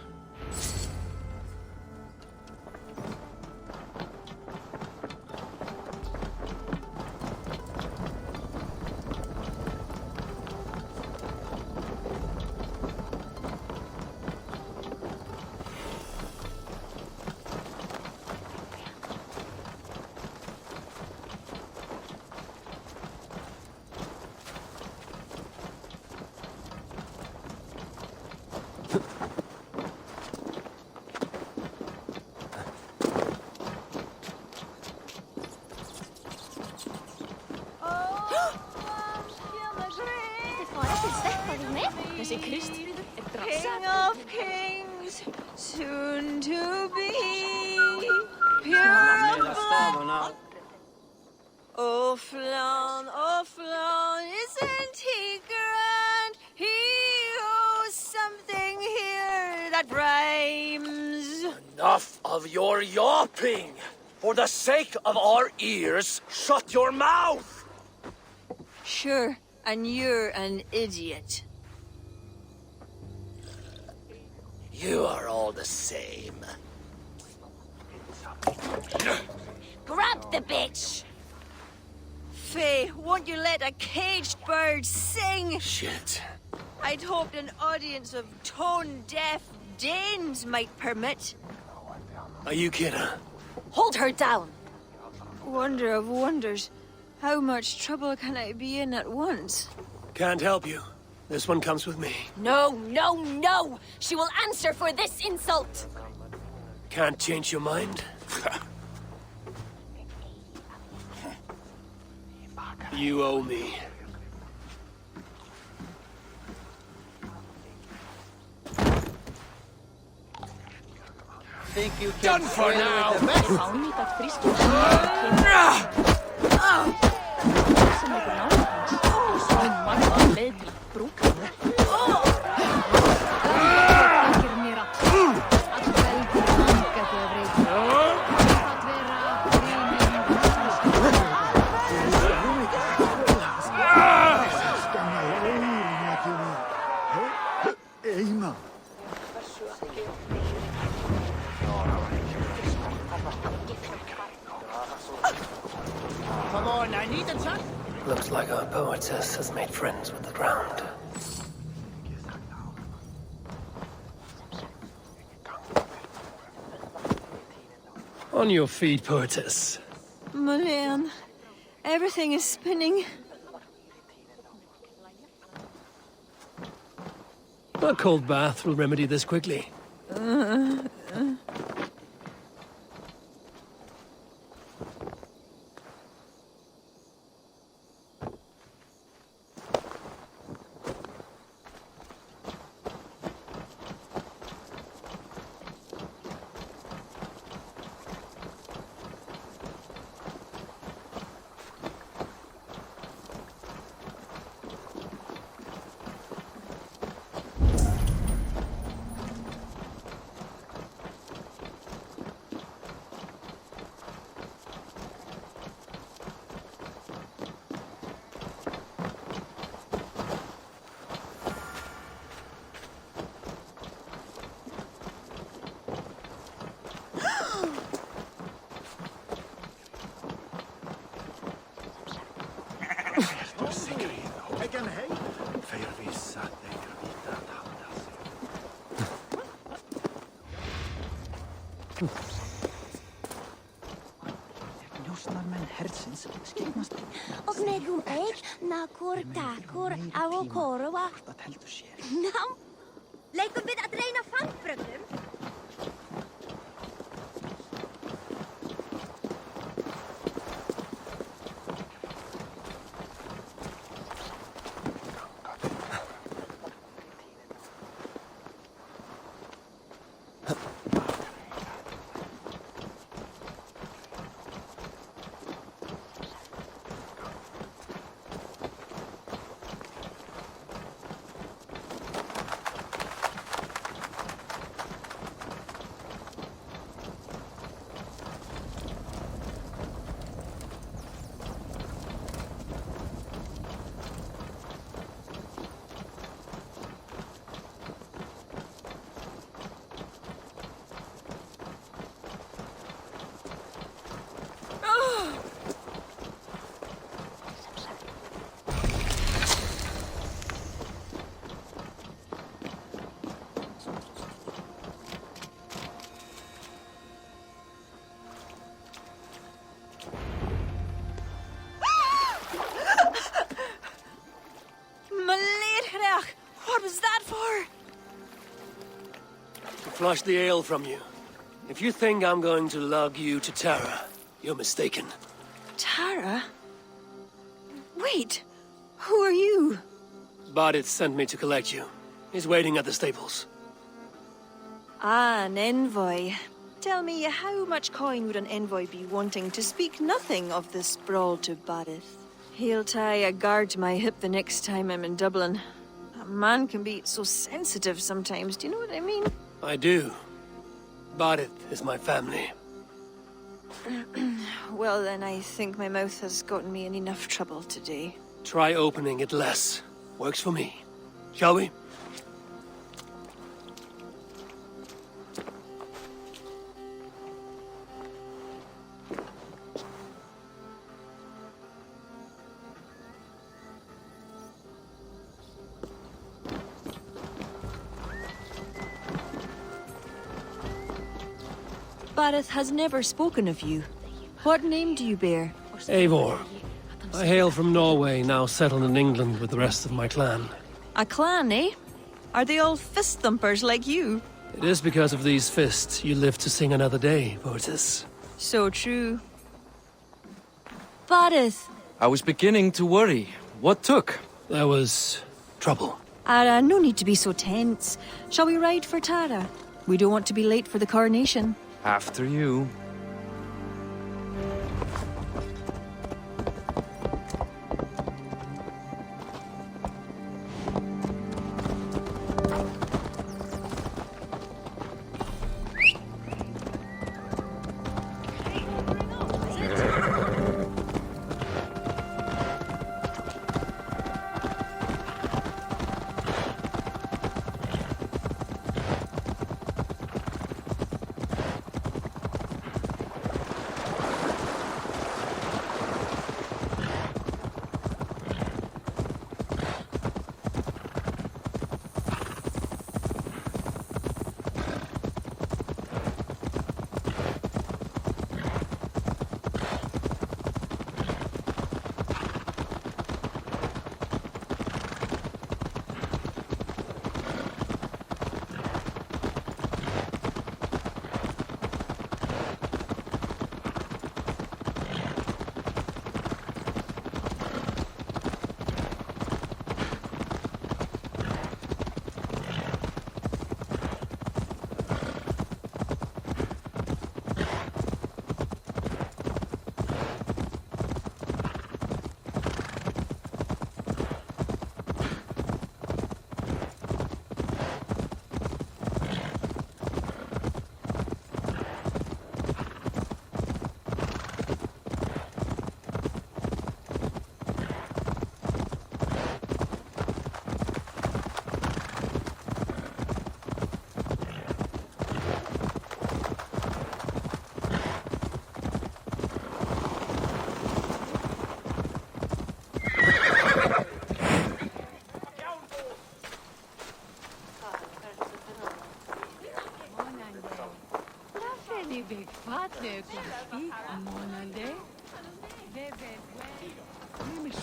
F: soon to be pure of blood. Oh, Flan, isn't he grand? He owes something here that rhymes.
E: Enough of your yawping! For the sake of our ears, shut your mouth!
F: Sure, and you're an idiot.
E: You are all the same.
J: Grab the bitch!
F: Faye, won't you let a caged bird sing?
D: Shit.
F: I'd hoped an audience of tone-deaf Danes might permit.
D: Are you kidding?
J: Hold her down!
F: Wonder of wonders. How much trouble can I be in at once?
D: Can't help you. This one comes with me.
J: No! She will answer for this insult!
D: Can't change your mind? You owe me.
M: Think you
E: Done for now!
G: Fáum í það frísku sem leikur náttúrans. Svo margt á leið til að brúka það. Ekki mér að veldi langa döfrið. Að vera
N: Eima.
K: Come on, I need a touch.
D: Looks like our poetess has made friends with the ground. On your feet, poetess.
F: Mulian, everything is spinning.
D: A cold bath will remedy this quickly.
A: Og negum eik na kur avokoroa. Nám, leikum við að reyna fangbröndum?
F: What was that for?
D: To flush the ale from you. If you think I'm going to lug you to Tara, you're mistaken.
F: Tara? Wait, who are you?
D: Bardit sent me to collect you. He's waiting at the stables.
N: Ah, an envoy. Tell me, how much coin would an envoy be wanting, to speak nothing of the sprawl to Barith? He'll tie a guard to my hip the next time I'm in Dublin. A man can be so sensitive sometimes, do you know what I mean?
D: I do. Barith is my family.
N: Well, then I think my mouth has gotten me in enough trouble today.
D: Try opening it less. Works for me. Shall we?
N: Barith has never spoken of you. What name do you bear?
D: Eivor. I hail from Norway, now settled in England with the rest of my clan.
N: A clan, eh? Are they all fist thumpers like you?
D: It is because of these fists you live to sing another day, Vortis.
N: So true. Barith!
B: I was beginning to worry. What took?
D: There was trouble.
N: Ara, no need to be so tense. Shall we ride for Tara? We don't want to be late for the coronation.
B: After you.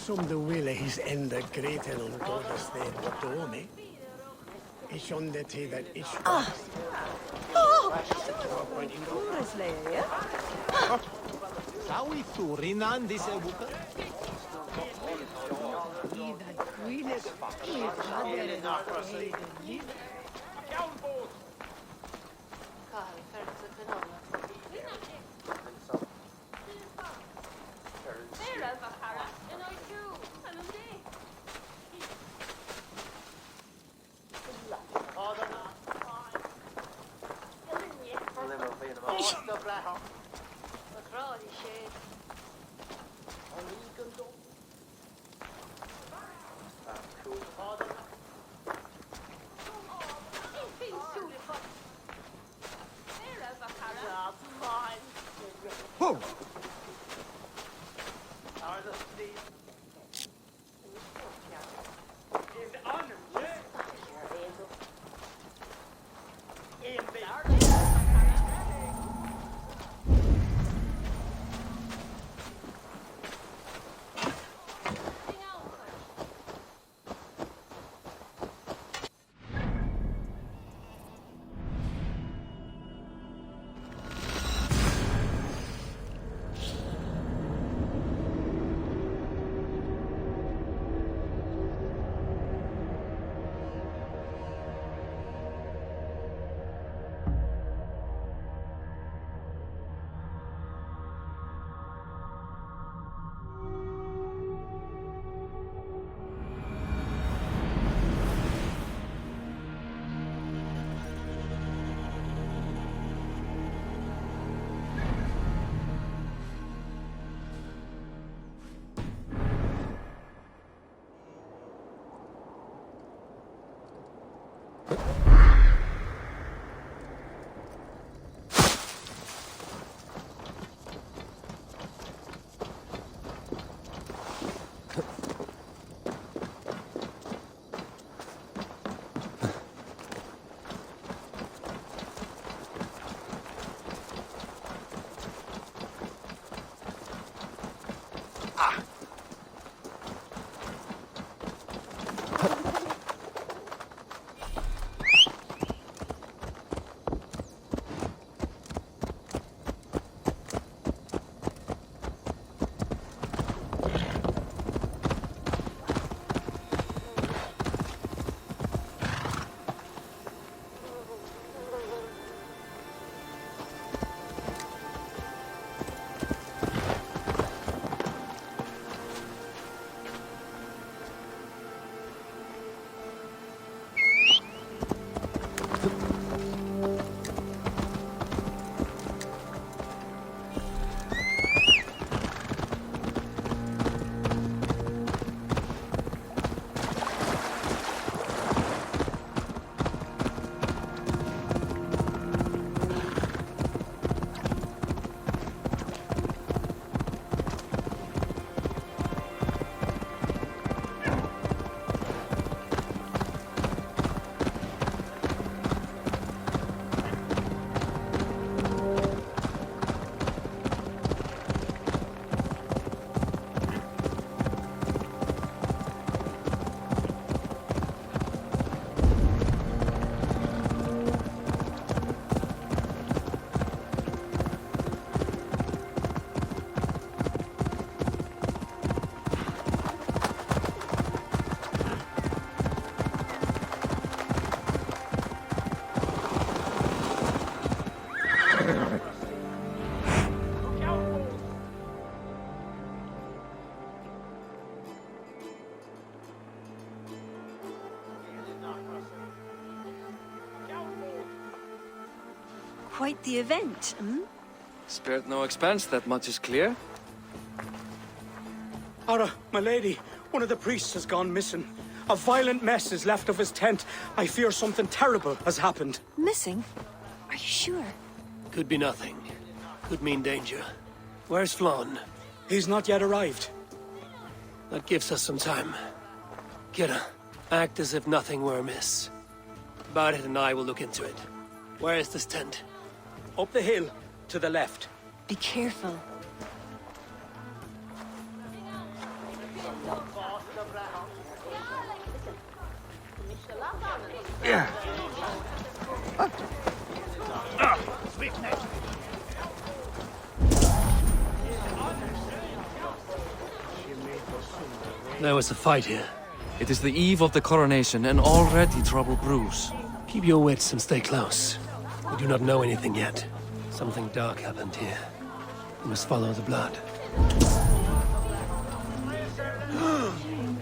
O: Som du ville his enda greten om gårdested var dårlig. Ikke om det tid at ikke...
K: Sawi Turinan disse buka?
O: Whoa!
N: quite the event, hmm?
B: Spared no expense, that much is clear.
P: Ara, my lady, one of the priests has gone missing. A violent mess is left of his tent. I fear something terrible has happened.
N: Missing? Are you sure?
D: Could be nothing. Could mean danger. Where's Flann?
P: He's not yet arrived.
D: That gives us some time. Kira, act as if nothing were amiss. Barret and I will look into it. Where is this tent?
P: Up the hill, to the left.
N: Be careful.
P: Yeah.
D: There was a fight here.
B: It is the eve of the coronation, and already trouble brews.
D: Keep your wits and stay close. We do not know anything yet. Something dark happened here. We must follow the blood.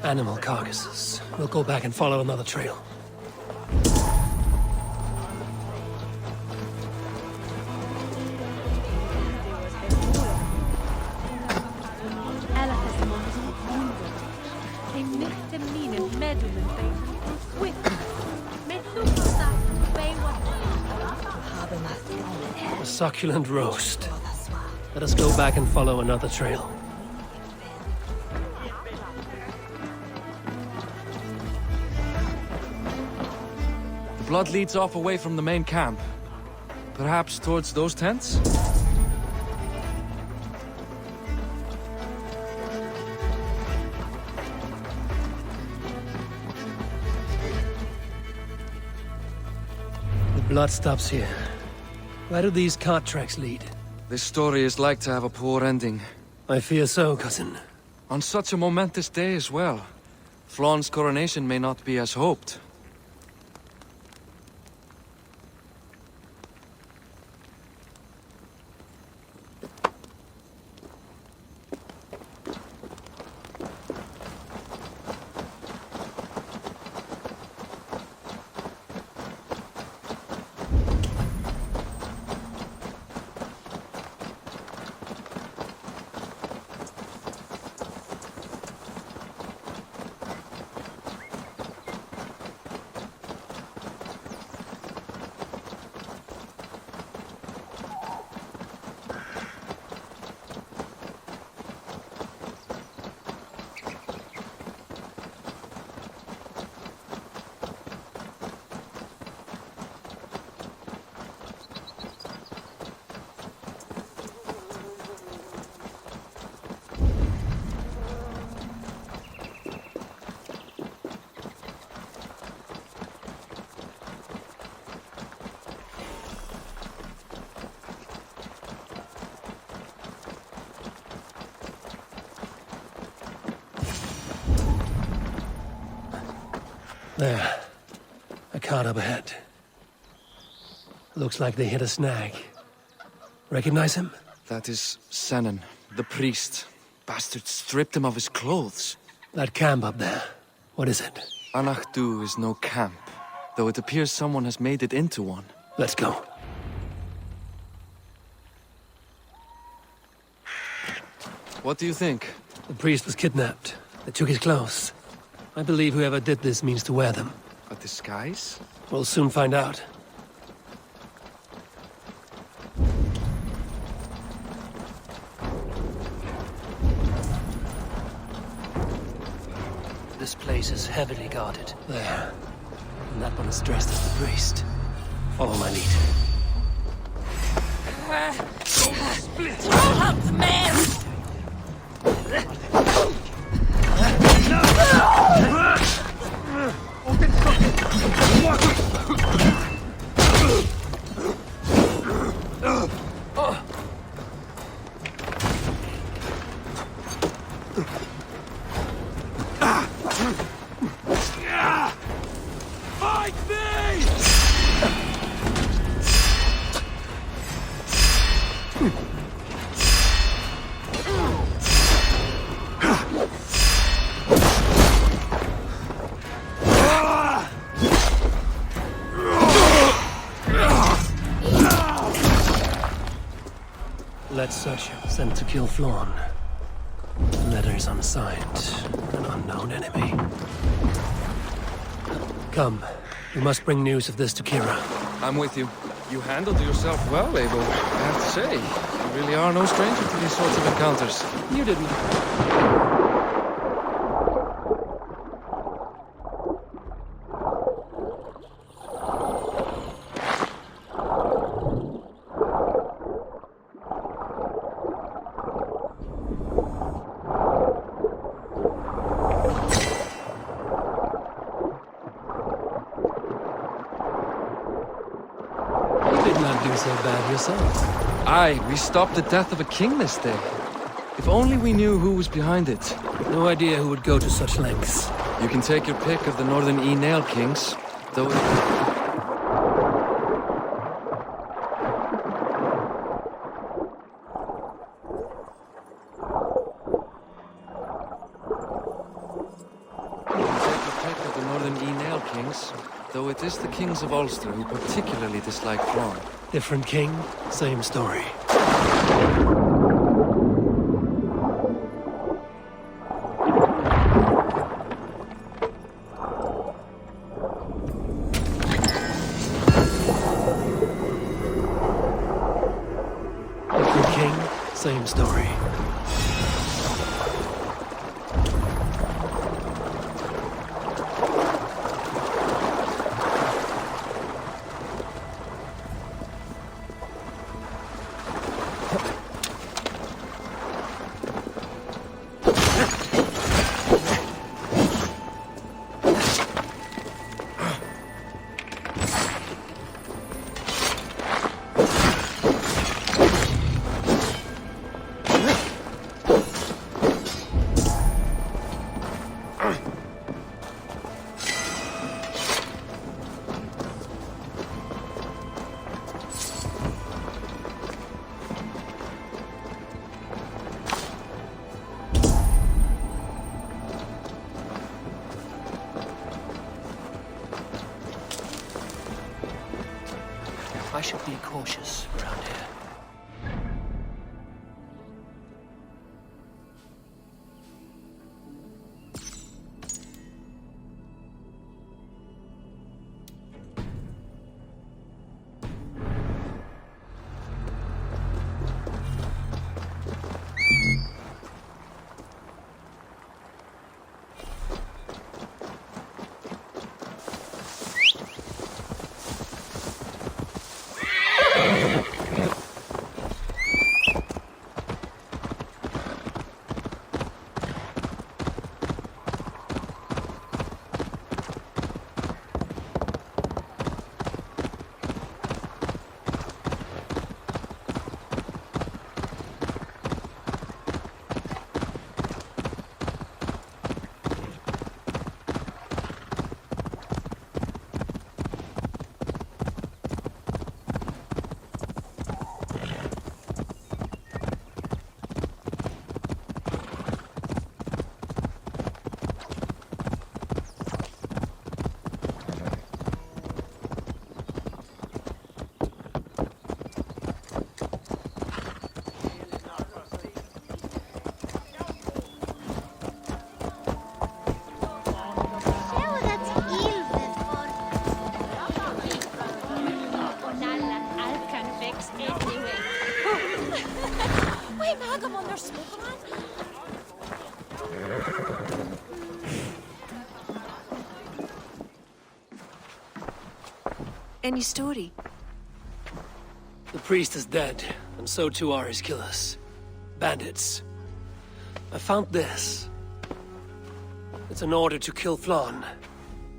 D: Animal carcasses. We'll go back and follow another trail. A succulent roast. Let us go back and follow another trail.
B: The blood leads off away from the main camp. Perhaps towards those tents?
D: The blood stops here. Where do these cart tracks lead?
B: This story is like to have a poor ending.
D: I fear so, cousin.
B: On such a momentous day as well. Flann's coronation may not be as hoped.
D: There. A cart up ahead. Looks like they hit a snag. Recognize him?
B: That is Senan, the priest. Bastard stripped him of his clothes.
D: That camp up there. What is it?
B: Anachdu is no camp, though it appears someone has made it into one.
D: Let's go.
B: What do you think?
D: The priest was kidnapped. They took his clothes. I believe whoever did this means to wear them.
B: A disguise?
D: We'll soon find out. This place is heavily guarded. There. And that one is dressed as the priest. Follow my lead.
A: Roll up the man!
P: Fight me!
D: Let such sent to kill Flawn. Letters unsigned. An unknown enemy. Come. We must bring news of this to Kira.
B: I'm with you. You handled yourself well, Abel. I have to say, you really are no stranger to these sorts of encounters.
D: You didn't. So bad yourself.
B: Aye, we stopped the death of a king this day. If only we knew who was behind it.
D: No idea who would go to such lengths.
B: You can take your pick of the Northern E-Nail kings, though though it is the kings of Ulster who particularly dislike Flawn.
D: Different king, same story. Different king, same story. I should be cautious around here.
N: Any story?
D: The priest is dead, and so too are his killers. Bandits. I found this. It's an order to kill Flawn.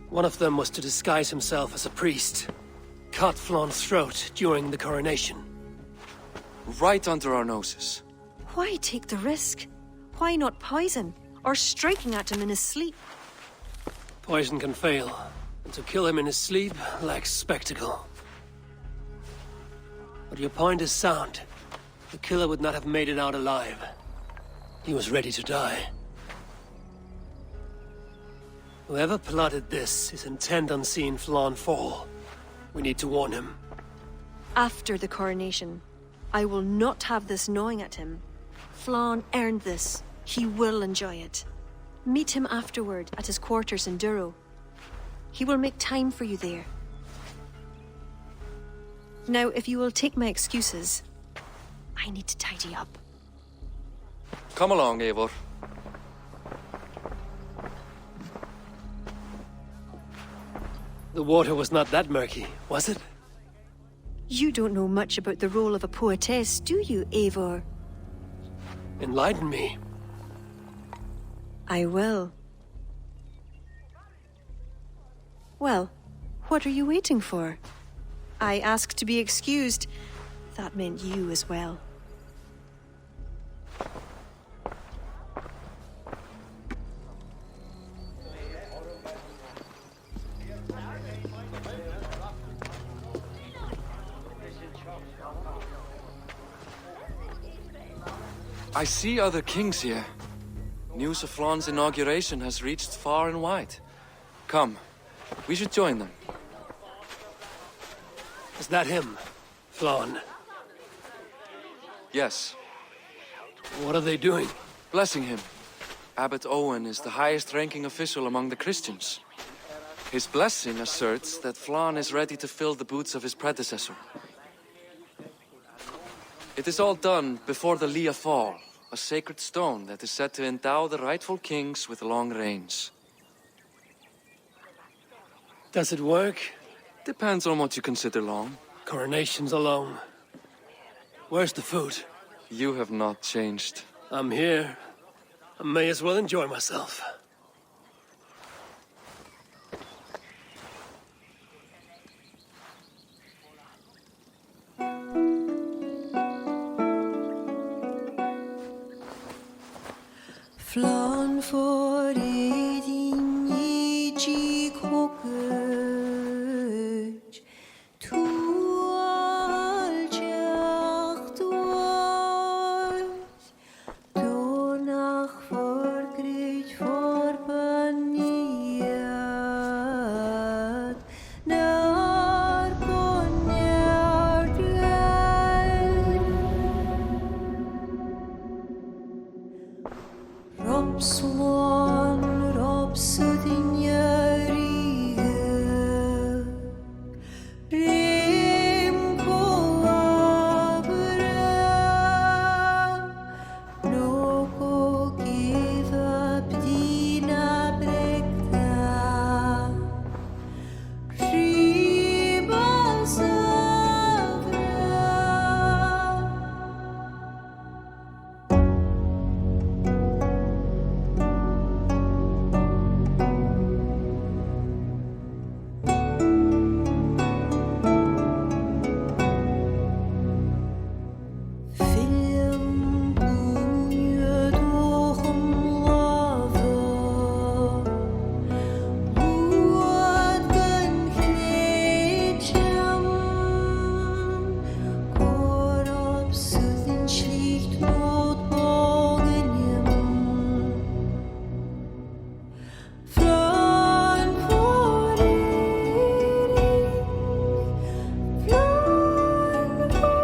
D: One of them was to disguise himself as a priest. Cut Flawn's throat during the coronation.
B: Right under our noses.
N: Why take the risk? Why not poison? Or striking at him in his sleep?
D: Poison can fail, and to kill him in his sleep lacks spectacle. But your point is sound. The killer would not have made it out alive. He was ready to die. Whoever plotted this is intent on seeing Flawn fall. We need to warn him.
N: After the coronation. I will not have this gnawing at him. Flann earned this. He will enjoy it. Meet him afterward at his quarters in Duro. He will make time for you there. Now, if you will take my excuses, I need to tidy up.
B: Come along, Eivor.
D: The water was not that murky, was it?
N: You don't know much about the role of a poetess, do you, Eivor?
D: Enlighten me.
N: I will. Well, what are you waiting for? I asked to be excused. That meant you as well.
B: I see other kings here. News of Flann's inauguration has reached far and wide. Come, we should join them.
D: Is that him, Flann?
B: Yes.
D: What are they doing?
B: Blessing him. Abbot Owen is the highest-ranking official among the Christians. His blessing asserts that Flann is ready to fill the boots of his predecessor. It is all done before the Lia Fall, a sacred stone that is said to endow the rightful kings with long reigns.
D: Does it work?
B: Depends on what you consider long.
D: Coronations alone. Where's the food?
B: You have not changed.
D: I'm here. I may as well enjoy myself.
Q: Flann for din i kokøj, tu aljacht ois, donach forgrit forbaniat, nar konjar Robswan, Robsudinjarië. Rem koabra. Noko kiva bdina brekta. Ribal savra. Film bunje dochem lava. Luad gan gnetjam. Korop sudin schlicht not bogenjem. Flann for Erik. Flann for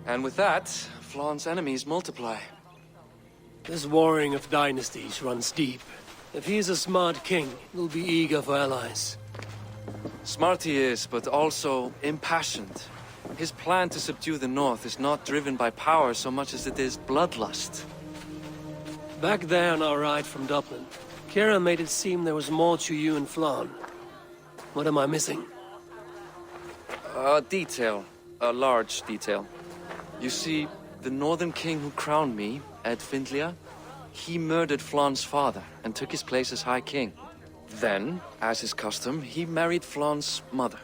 B: And with that, Flann's enemies multiply.
D: This warring of dynasties runs deep. If he is a smart king, he'll be eager for allies.
B: Smart he is, but also impassioned. His plan to subdue the north is not driven by power so much as it is bloodlust.
D: Back there on our ride from Dublin, Kira made it seem there was more to you and Flann. What am I missing?
B: A detail. A large detail. You see, the northern king who crowned me, Ed Findlia, he murdered Flann's father and took his place as High King. Then, as is custom, he married Flann's mother.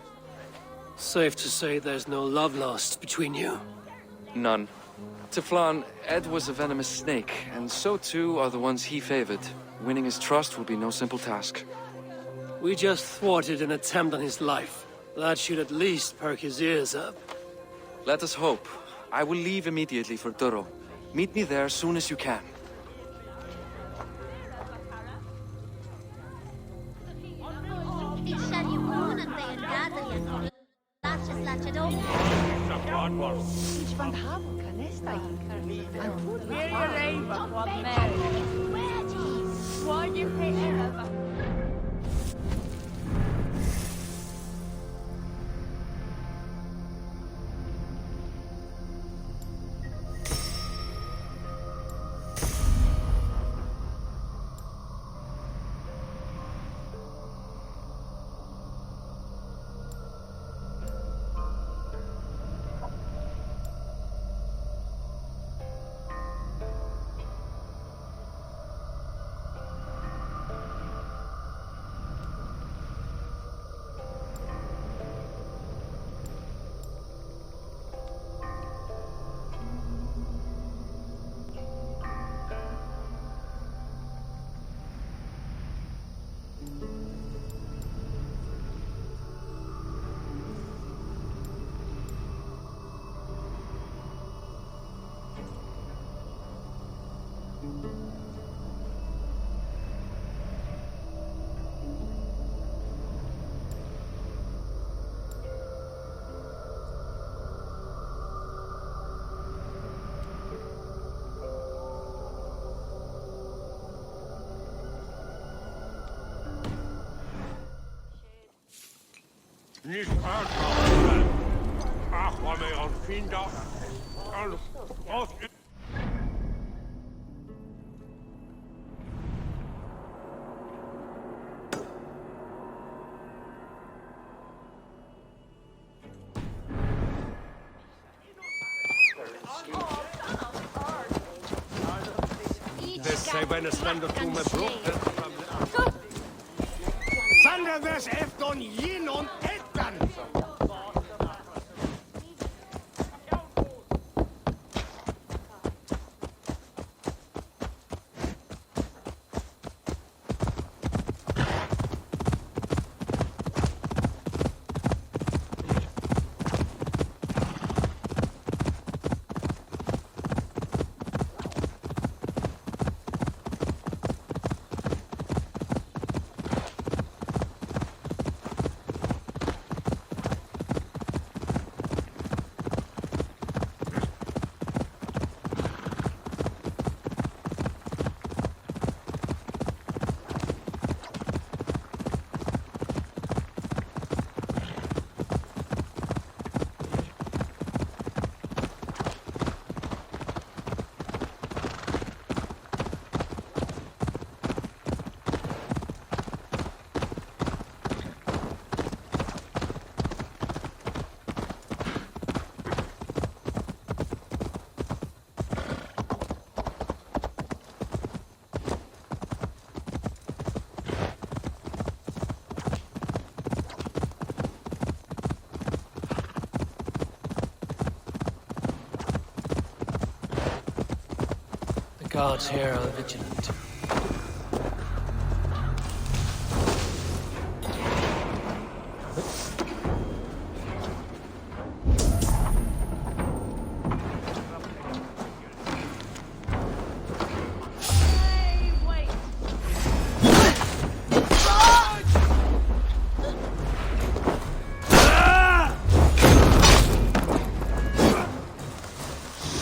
D: Safe to say there's no love lost between you.
B: None. To Flann, Ed was a venomous snake, and so too are the ones he favored. Winning his trust will be no simple task.
D: We just thwarted an attempt on his life. That should at least perk his ears up.
B: Let us hope. I will leave immediately for Duro. Meet me there as soon as you can.
H: Nicht ankommen. Ach, war mir ein Finder. Aus. This when a stand of me broke. Sander des efton yin on ettan.
D: The guards here are vigilant.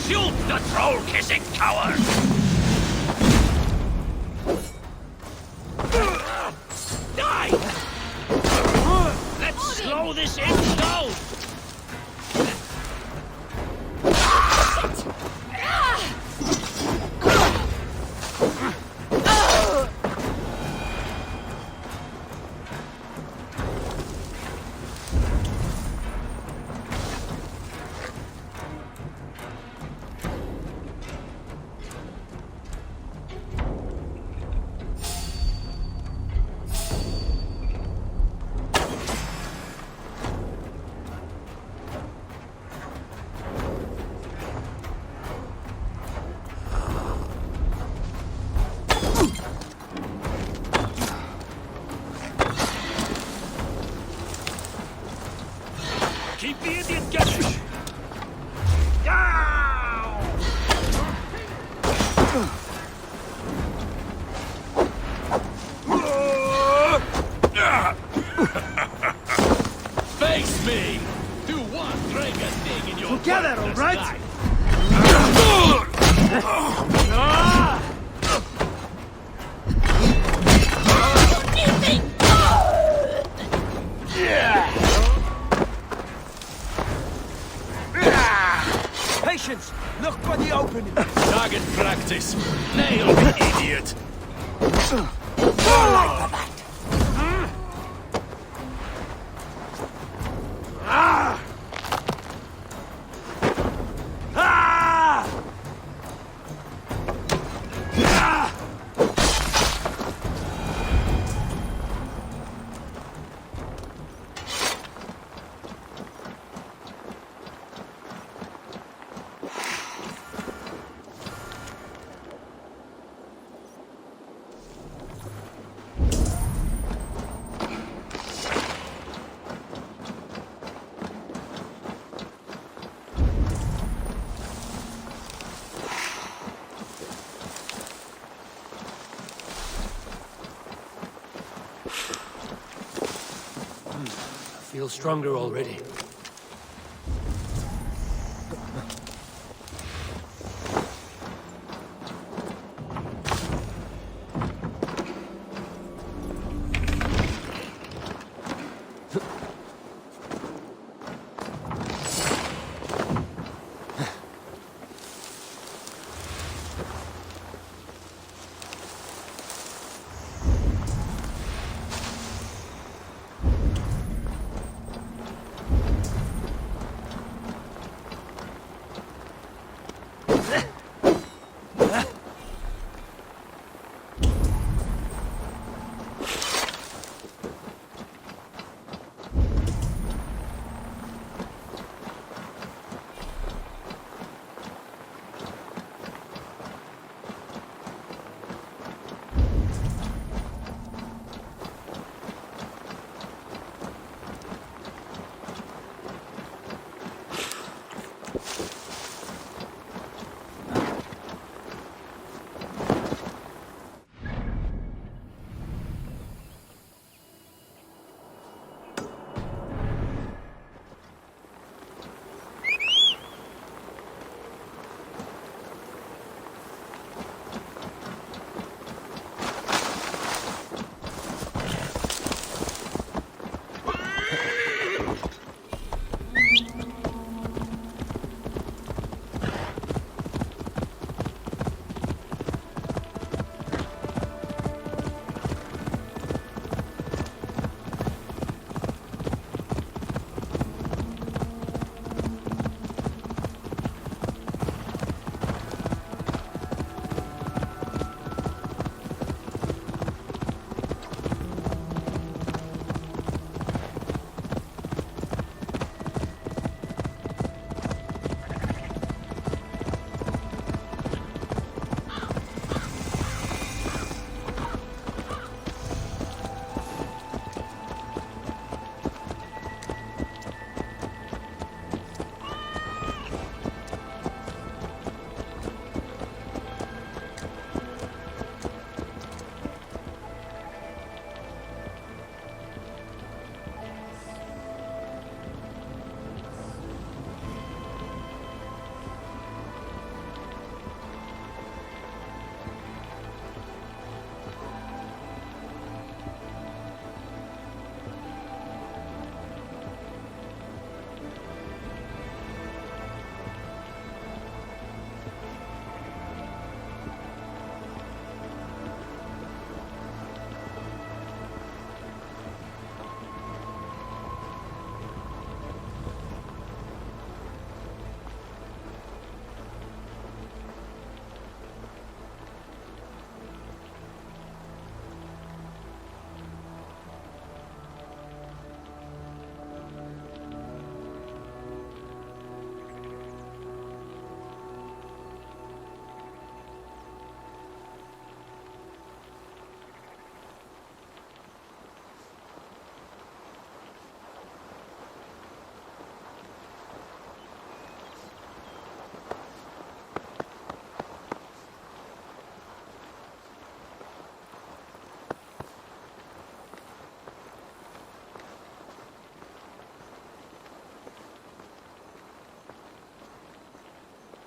I: Shoot the troll-kissing coward! Die! Let's slow this inch down! Face me! Do one drink a thing in your
P: Together, all right?
K: Patience! Look for the opening!
I: Target practice. Nail me, idiot.
D: I feel stronger already.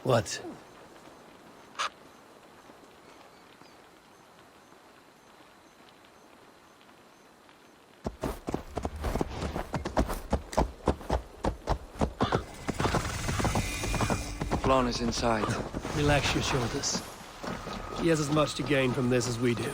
D: What?
B: Flann is inside.
D: Relax your shoulders. He has as much to gain from this as we do.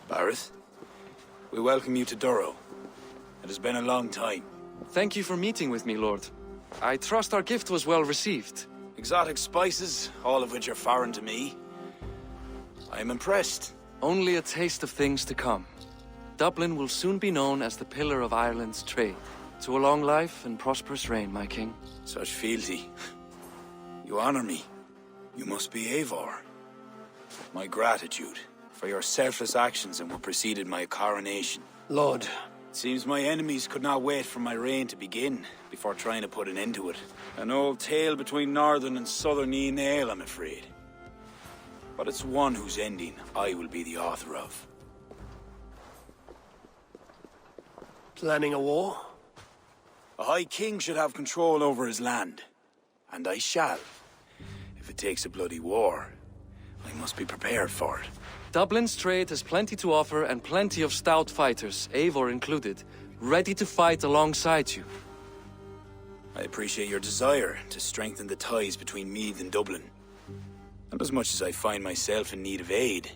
R: Bareth, we welcome you to Durrow. It has been a long time.
B: Thank you for meeting with me, Lord. I trust our gift was well received.
R: Exotic spices, all of which are foreign to me. I am impressed.
B: Only a taste of things to come. Dublin will soon be known as the pillar of Ireland's trade. To a long life and prosperous reign, my king.
R: Such fealty. You honor me. You must be Eivor. My gratitude for your selfless actions and what preceded my coronation.
D: Lord.
R: It seems my enemies could not wait for my reign to begin before trying to put an end to it. An old tale between northern and southern Nael, I'm afraid. But it's one whose ending I will be the author of.
D: Planning a war?
R: A High King should have control over his land. And I shall. If it takes a bloody war, I must be prepared for it.
B: Dublin's trade has plenty to offer and plenty of stout fighters, Eivor included, ready to fight alongside you.
R: I appreciate your desire to strengthen the ties between Meath and Dublin. And as much as I find myself in need of aid,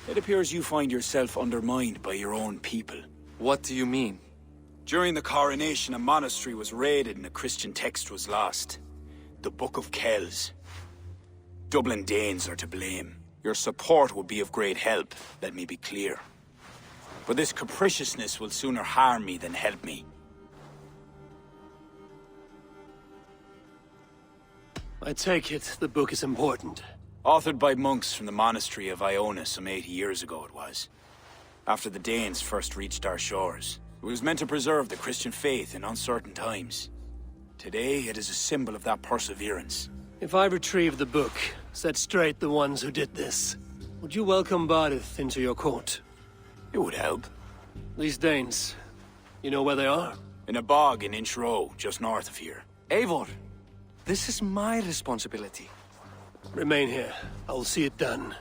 R: it appears you find yourself undermined by your own people.
B: What do you mean?
R: During the coronation, a monastery was raided and a Christian text was lost. The Book of Kells. Dublin Danes are to blame. Your support would be of great help, let me be clear. But this capriciousness will sooner harm me than help me.
D: I take it the book is important.
R: Authored by monks from the monastery of Iona some 80 years ago it was. After the Danes first reached our shores. It was meant to preserve the Christian faith in uncertain times. Today, it is a symbol of that perseverance.
D: If I retrieve the book, set straight the ones who did this, would you welcome Barith into your court?
R: It would help.
D: These Danes, you know where they are?
R: In a bog in Inch Row, just north of here.
B: Eivor, this is my responsibility.
D: Remain here. I will see it done.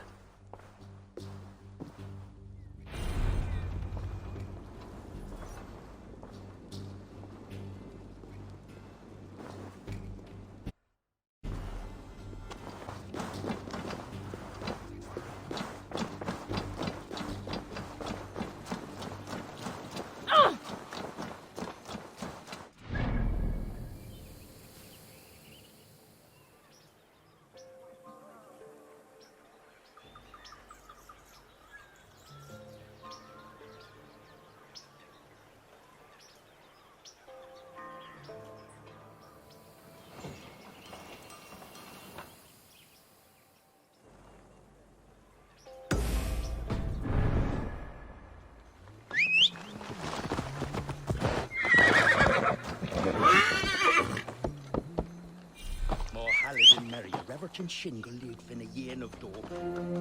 S: Reverton Shingle lead fin a yen of do.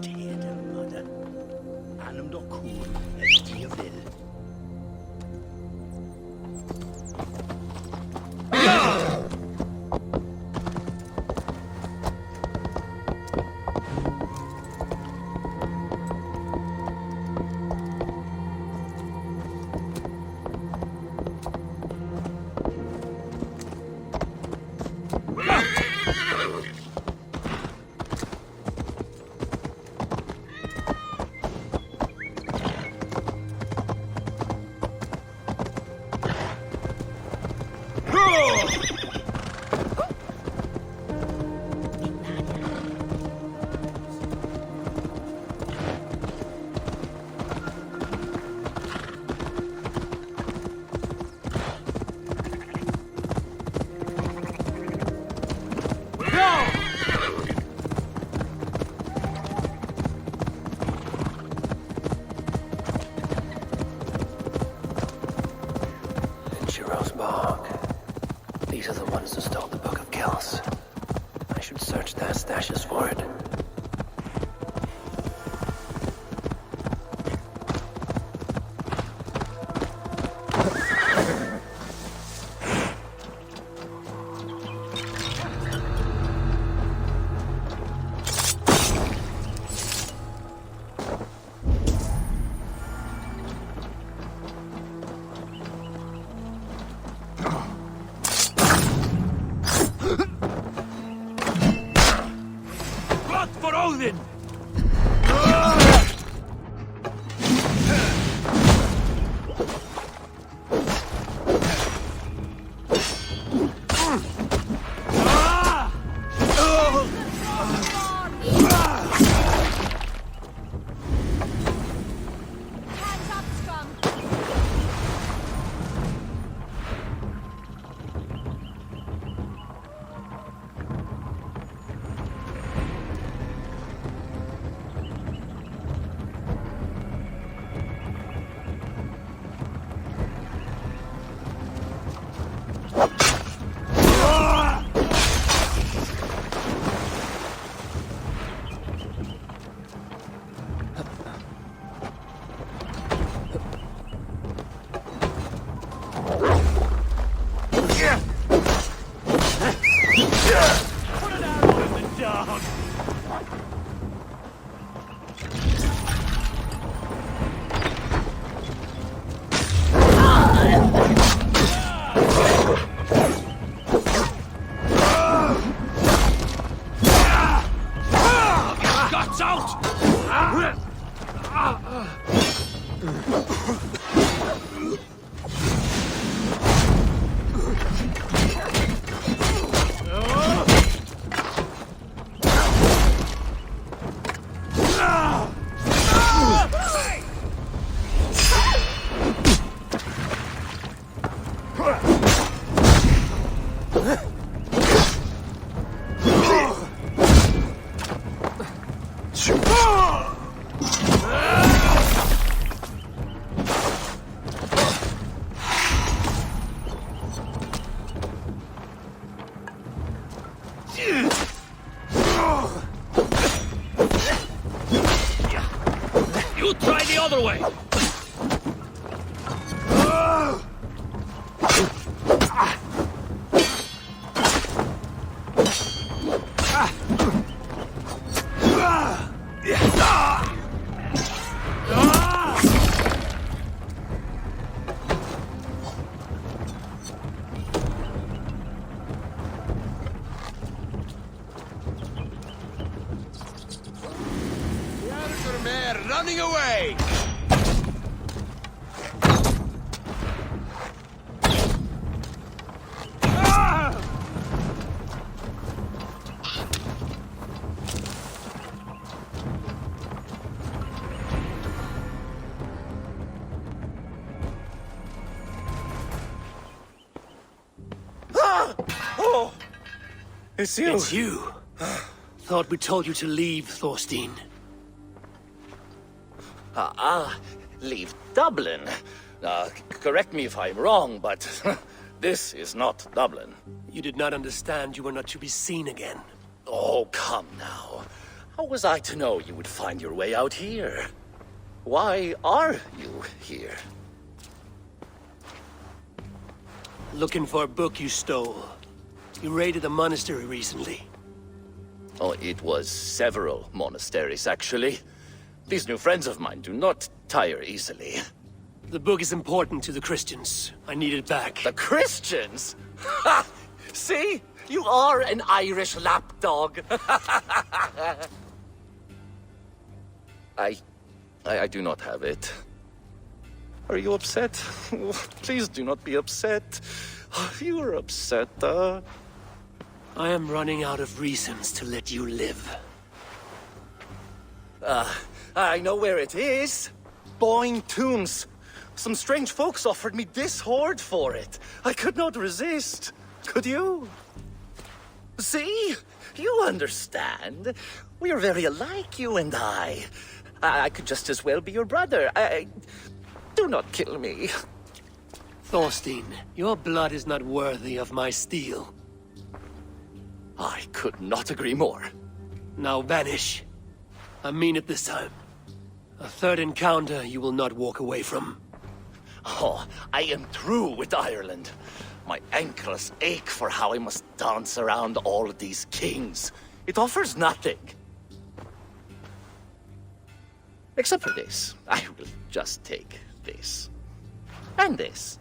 S: Tead and mother. Anum do cool as Diaville.
D: Chiro's Bog. These are the ones who stole the Book of Kells. I should search their stashes for it.
K: Blood for Odin!
A: Hands up, scum!
K: Put an arrow in the dog! Guts out! You try the other way! Running away!
D: Oh! It's you! It's you! Thought we told you to leave, Thorstein.
E: Leave Dublin. Correct me if I'm wrong, but this is not Dublin.
D: You did not understand you were not to be seen again.
E: Oh, come now. How was I to know you would find your way out here? Why are you here?
D: Looking for a book you stole. You raided a monastery recently.
E: Oh, it was several monasteries, actually. These new friends of mine do not tire easily.
D: The book is important to the Christians. I need it back.
E: The Christians? Ha! See? You are an Irish lapdog. I do not have it. Are you upset? Please do not be upset. You are upset,
D: I am running out of reasons to let you live.
E: I know where it is. Boyne Tombs. Some strange folks offered me this hoard for it. I could not resist. Could you? See? You understand. We are very alike, you and I. I could just as well be your brother. Do not kill me.
D: Thorstein, your blood is not worthy of my steel.
E: I could not agree more.
D: Now vanish. I mean it this time. A third encounter you will not walk away from.
E: Oh, I am through with Ireland. My ankles ache for how I must dance around all of these kings. It offers nothing. Except for this. I will just take this. And this.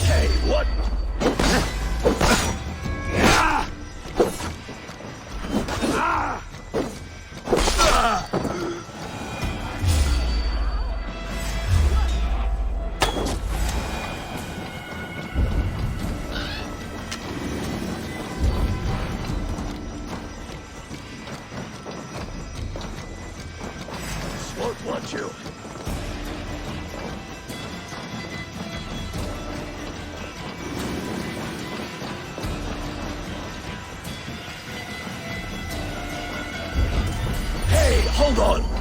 E: Hey, what? Won't want you. Hey, hold on!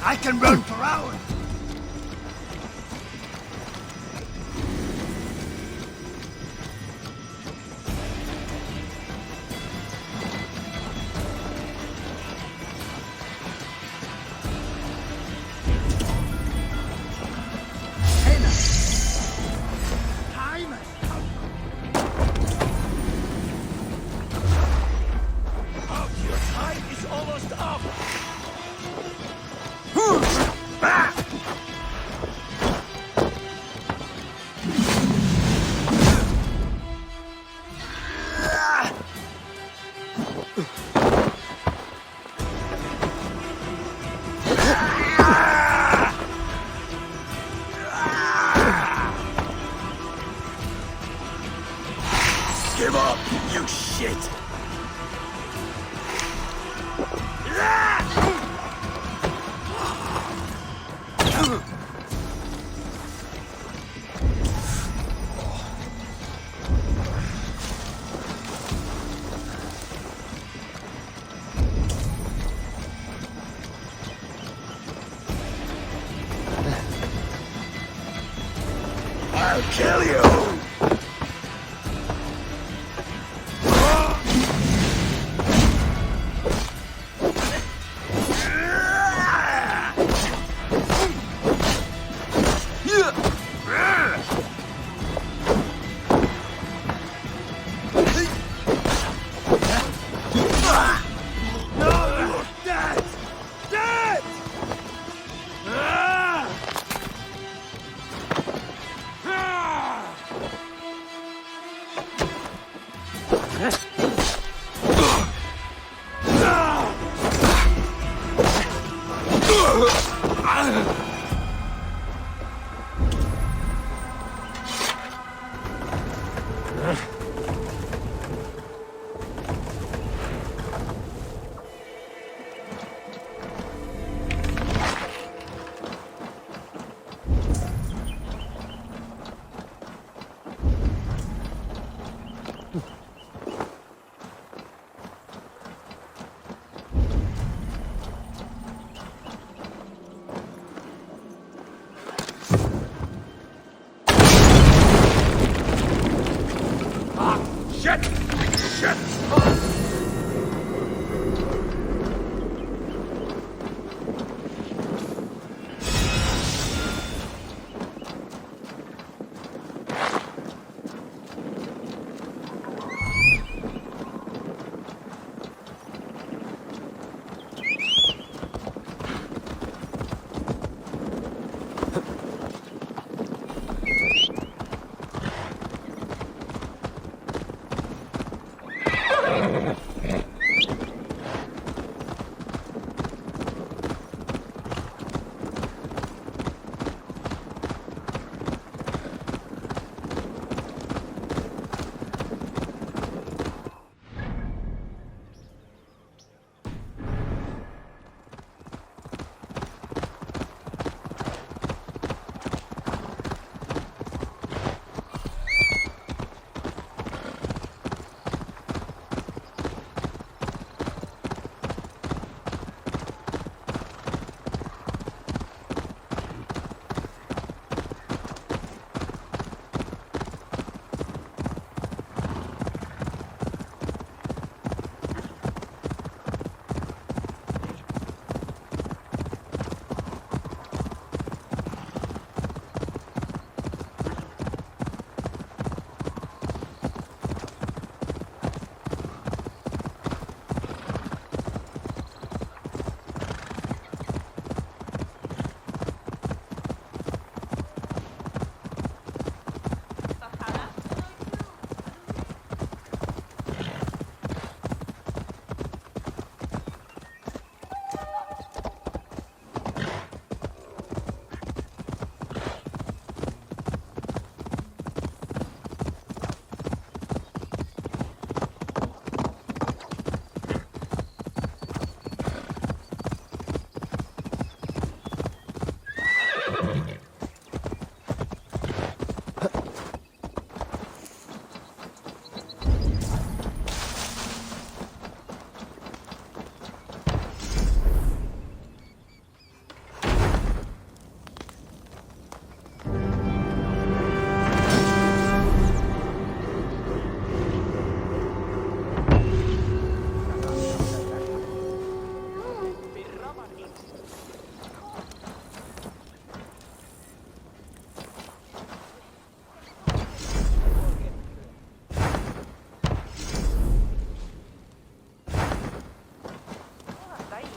S: I can run for hours.
R: Give up, you shit! I'll kill you!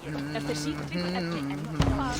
G: drykkju eftir síktryggur efni en fara.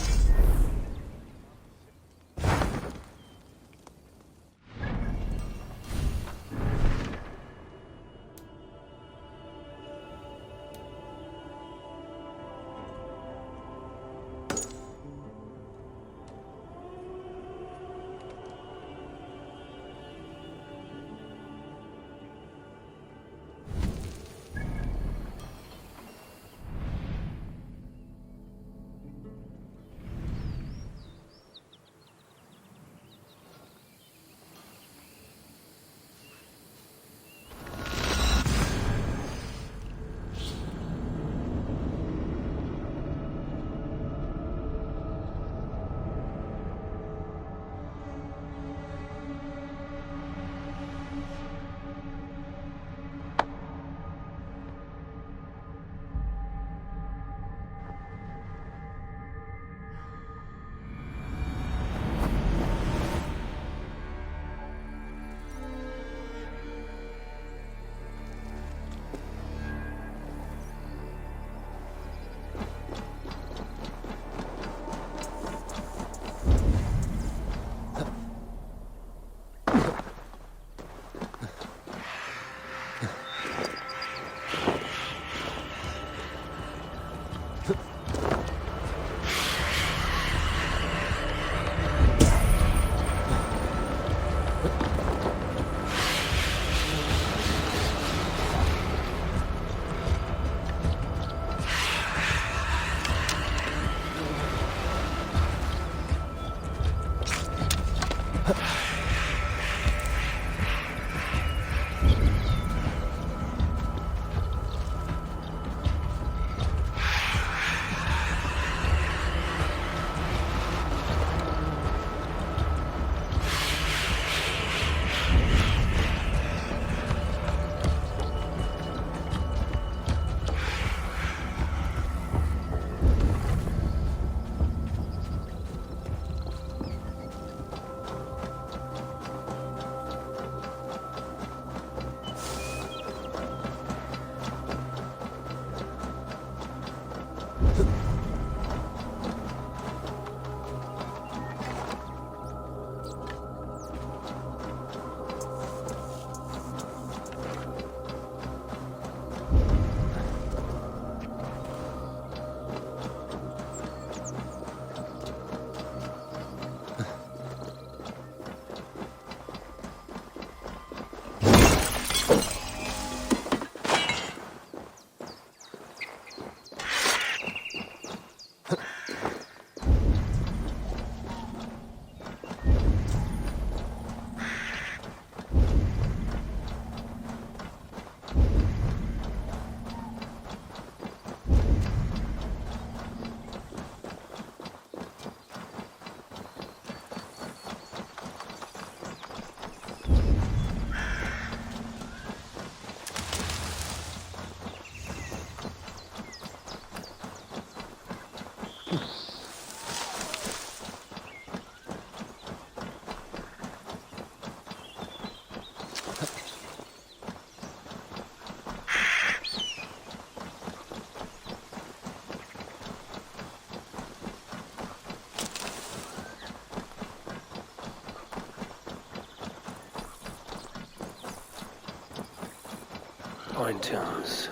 D: Point Jones.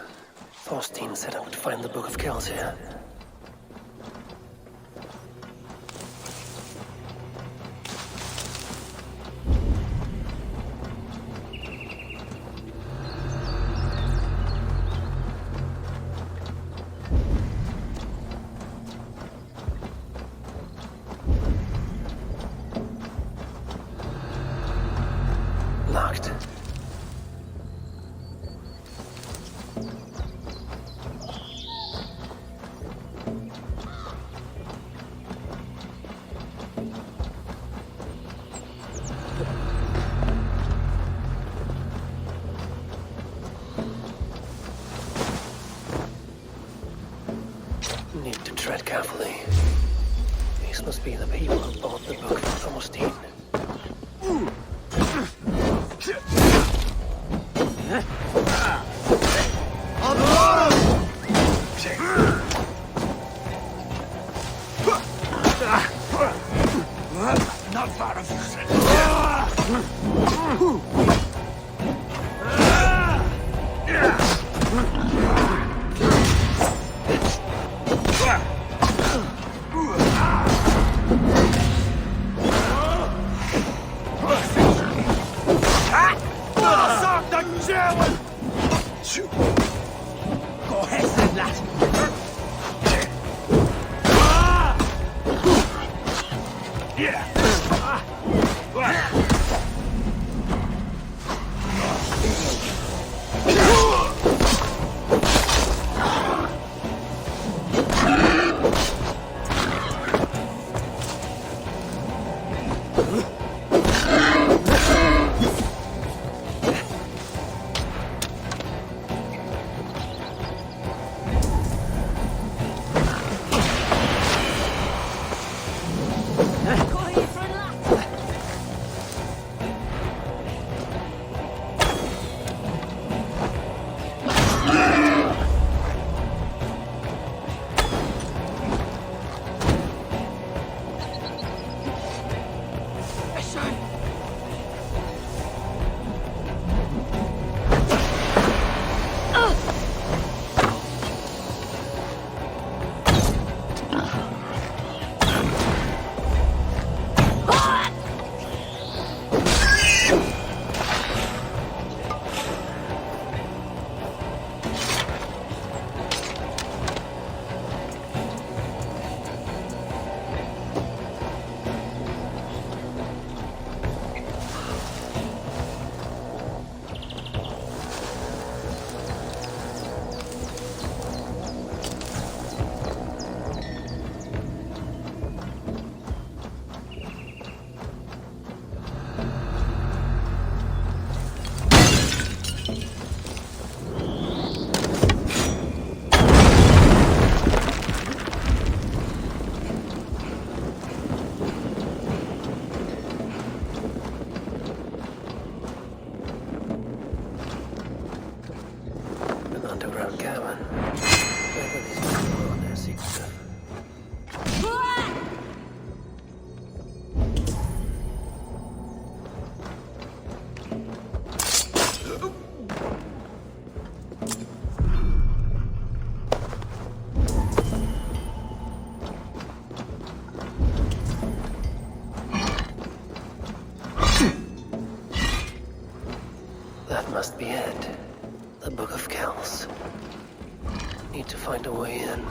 D: Thorstein said I would find the Book of Kells here. Locked. Need to tread carefully. These must be the people who bought the book from Thorstein. must be it. The Book of Kells. Need to find a way in.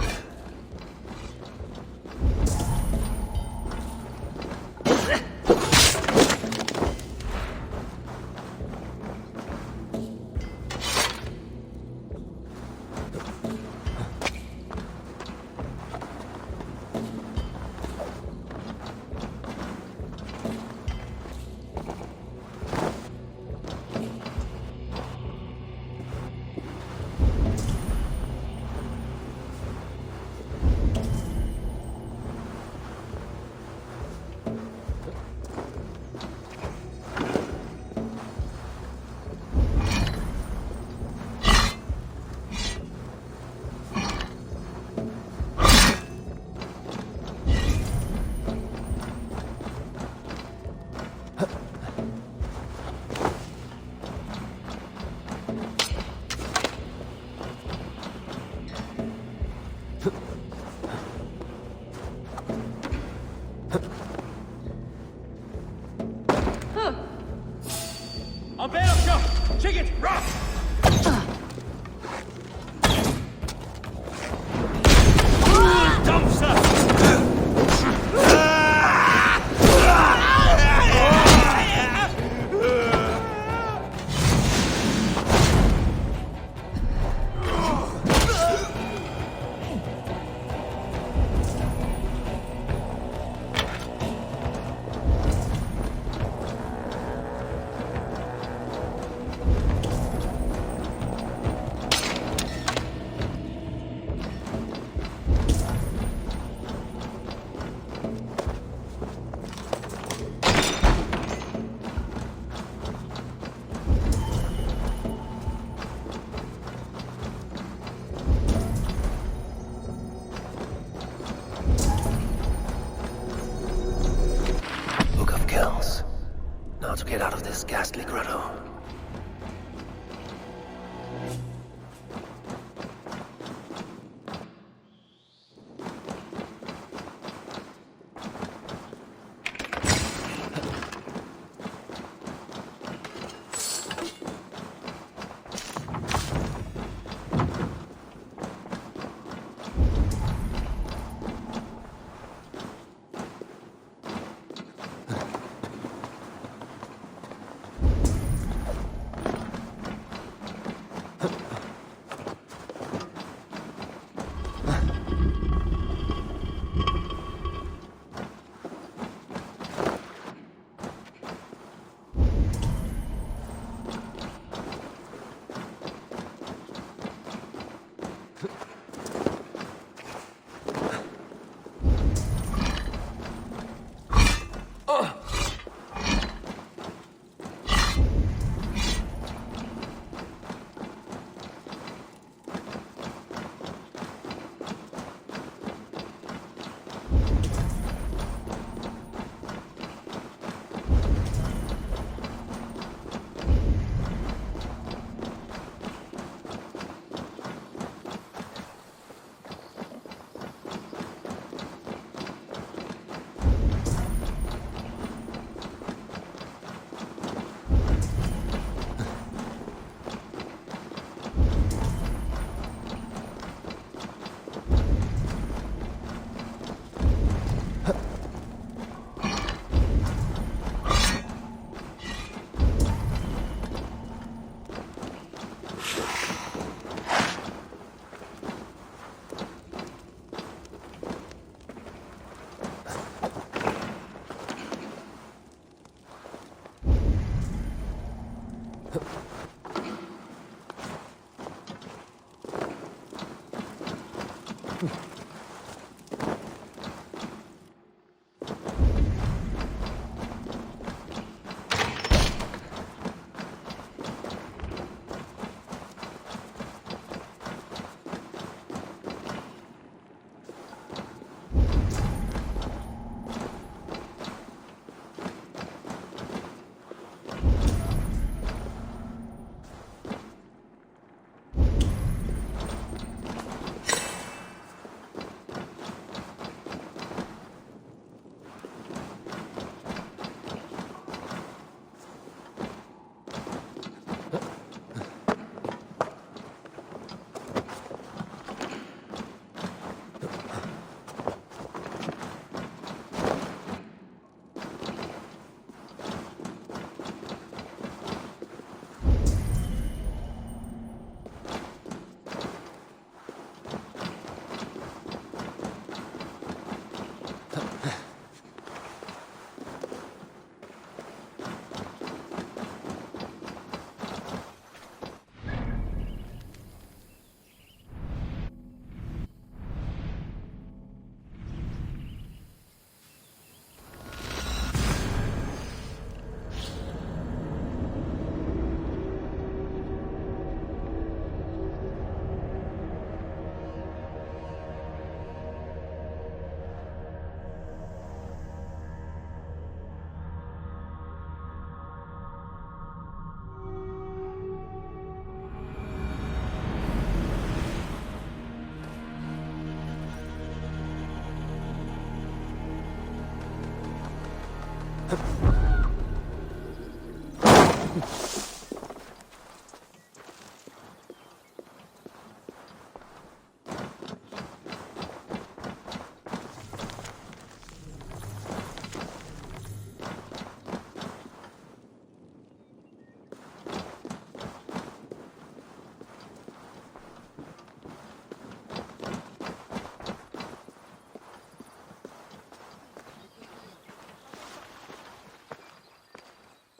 D: Now to get out of this ghastly grotto.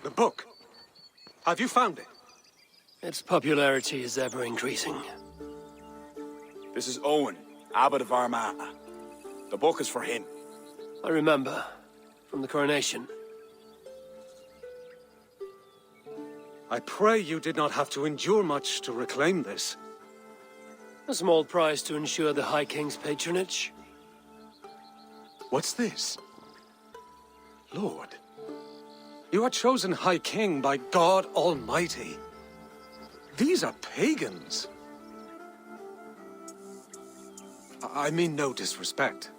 P: The book. Have you found it?
D: Its popularity is ever increasing.
R: This is Owen, Abbot of Armagh. The book is for him.
D: I remember. From the coronation.
P: I pray you did not have to endure much to reclaim this.
D: A small price to ensure the High King's patronage.
P: What's this? Lord, you are chosen High King by God Almighty. These are pagans. I mean no disrespect.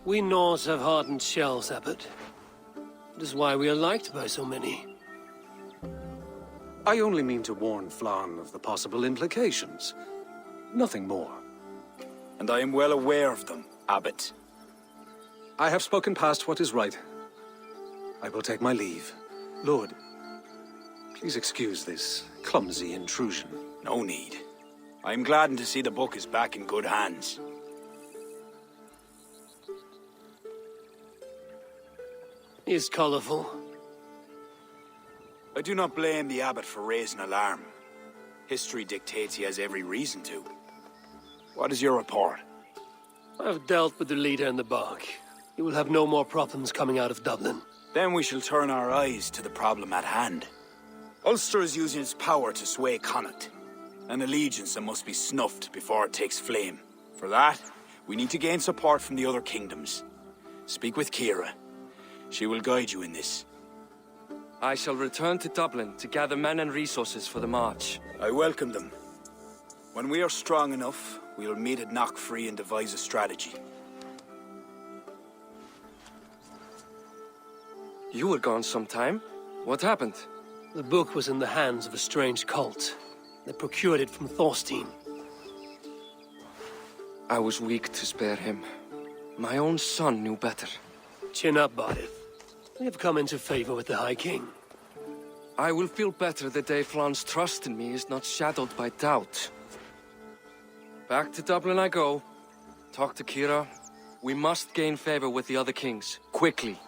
D: We Norse have hardened shells, Abbot. It is why we are liked by so many.
P: I only mean to warn Flann of the possible implications. Nothing more.
R: And I am well aware of them, Abbot.
P: I have spoken past what is right. I will take my leave. Lord, please excuse this clumsy intrusion.
R: No need. I am gladdened to see the book is back in good hands.
D: He is colorful.
R: I do not blame the Abbot for raising alarm. History dictates he has every reason to. What is your report?
D: I have dealt with the leader in the bog. You will have no more problems coming out of Dublin.
R: Then we shall turn our eyes to the problem at hand. Ulster is using its power to sway Connacht, an allegiance that must be snuffed before it takes flame. For that, we need to gain support from the other kingdoms. Speak with Kira. She will guide you in this.
B: I shall return to Dublin to gather men and resources for the march.
R: I welcome them. When we are strong enough, we will meet at Knockfree and devise a strategy.
B: You were gone some time. What happened?
D: The book was in the hands of a strange cult. They procured it from Thorstein.
B: I was weak to spare him. My own son knew better.
D: Chin up, Bodith. We have come into favor with the High King.
B: I will feel better the day Flann's trust in me is not shadowed by doubt. Back to Dublin I go. Talk to Kira. We must gain favor with the other kings. Quickly.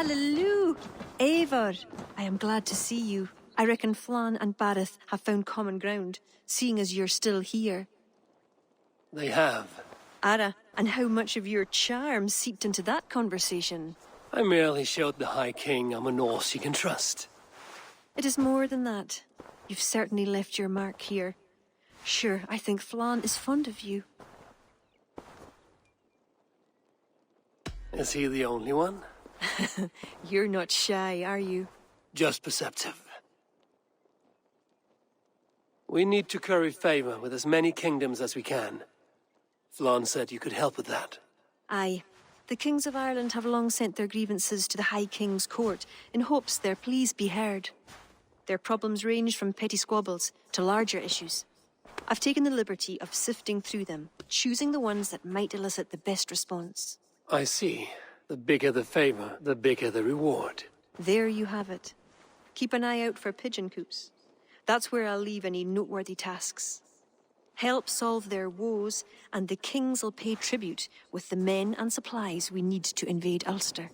N: Hallelujah! Eivor, I am glad to see you. I reckon Flann and Bareth have found common ground, seeing as you're still here.
D: They have.
N: Ara, and how much of your charm seeped into that conversation?
D: I merely showed the High King I'm a Norse he can trust.
N: It is more than that. You've certainly left your mark here. Sure, I think Flann is fond of you.
D: Is he the only one?
N: You're not shy, are you?
D: Just perceptive. We need to curry favor with as many kingdoms as we can. Flann said you could help with that.
N: Aye. The kings of Ireland have long sent their grievances to the High King's court in hopes their pleas be heard. Their problems range from petty squabbles to larger issues. I've taken the liberty of sifting through them, choosing the ones that might elicit the best response.
D: I see. The bigger the favor, the bigger the reward.
N: There you have it. Keep an eye out for pigeon coops. That's where I'll leave any noteworthy tasks. Help solve their woes, and the kings will pay tribute with the men and supplies we need to invade Ulster.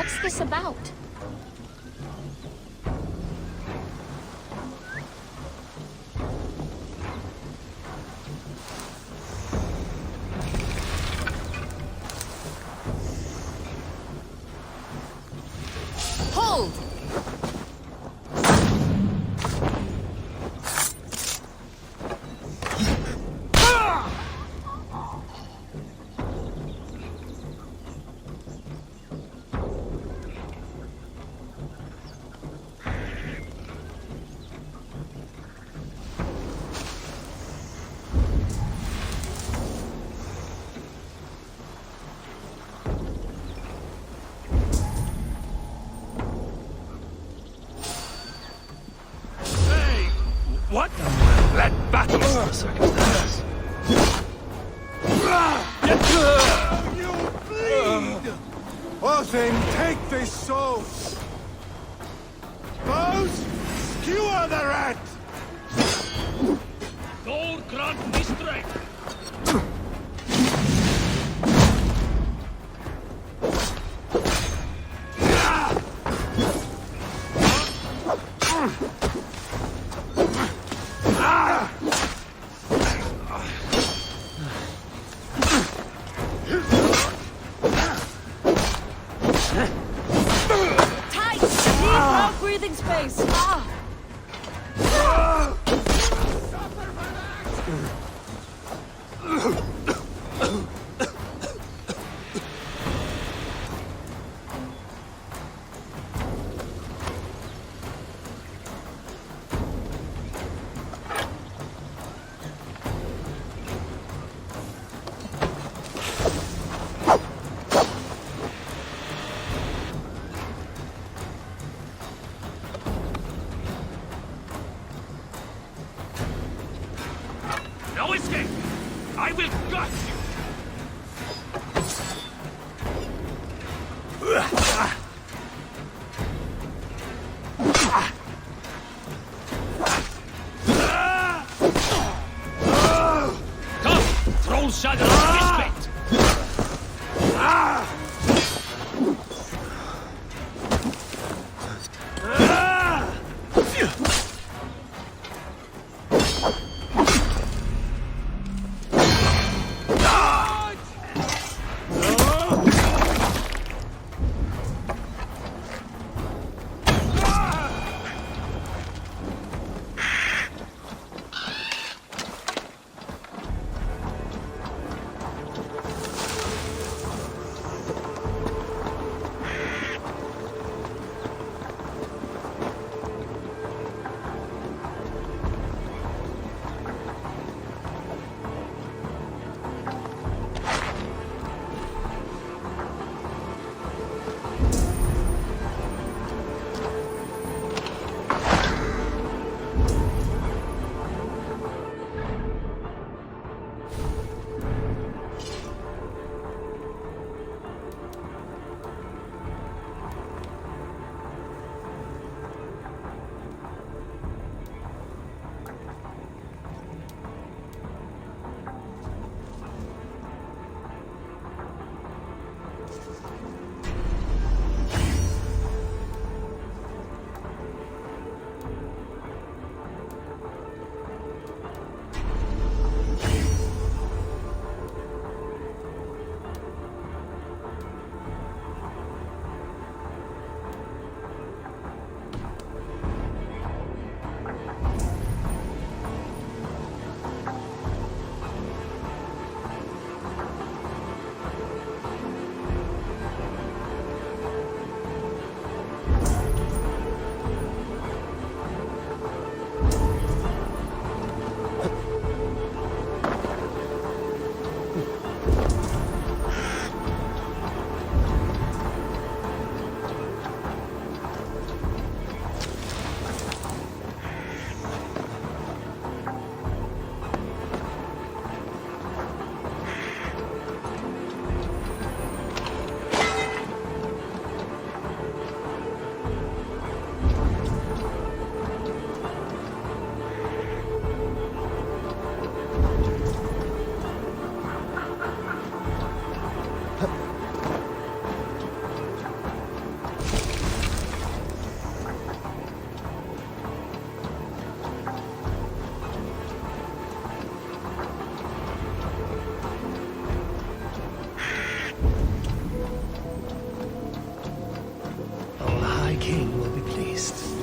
G: What's this about?
A: Hold!
K: What? Let battle circumstances.
Q: You bleed! Well then, take this sword! Those, skewer the rat!
K: Thor grant me strength.
A: Tight! Leave no breathing space! Ah!
K: No escape! I will gut you! Come! Troll shadow fist
D: king will be pleased.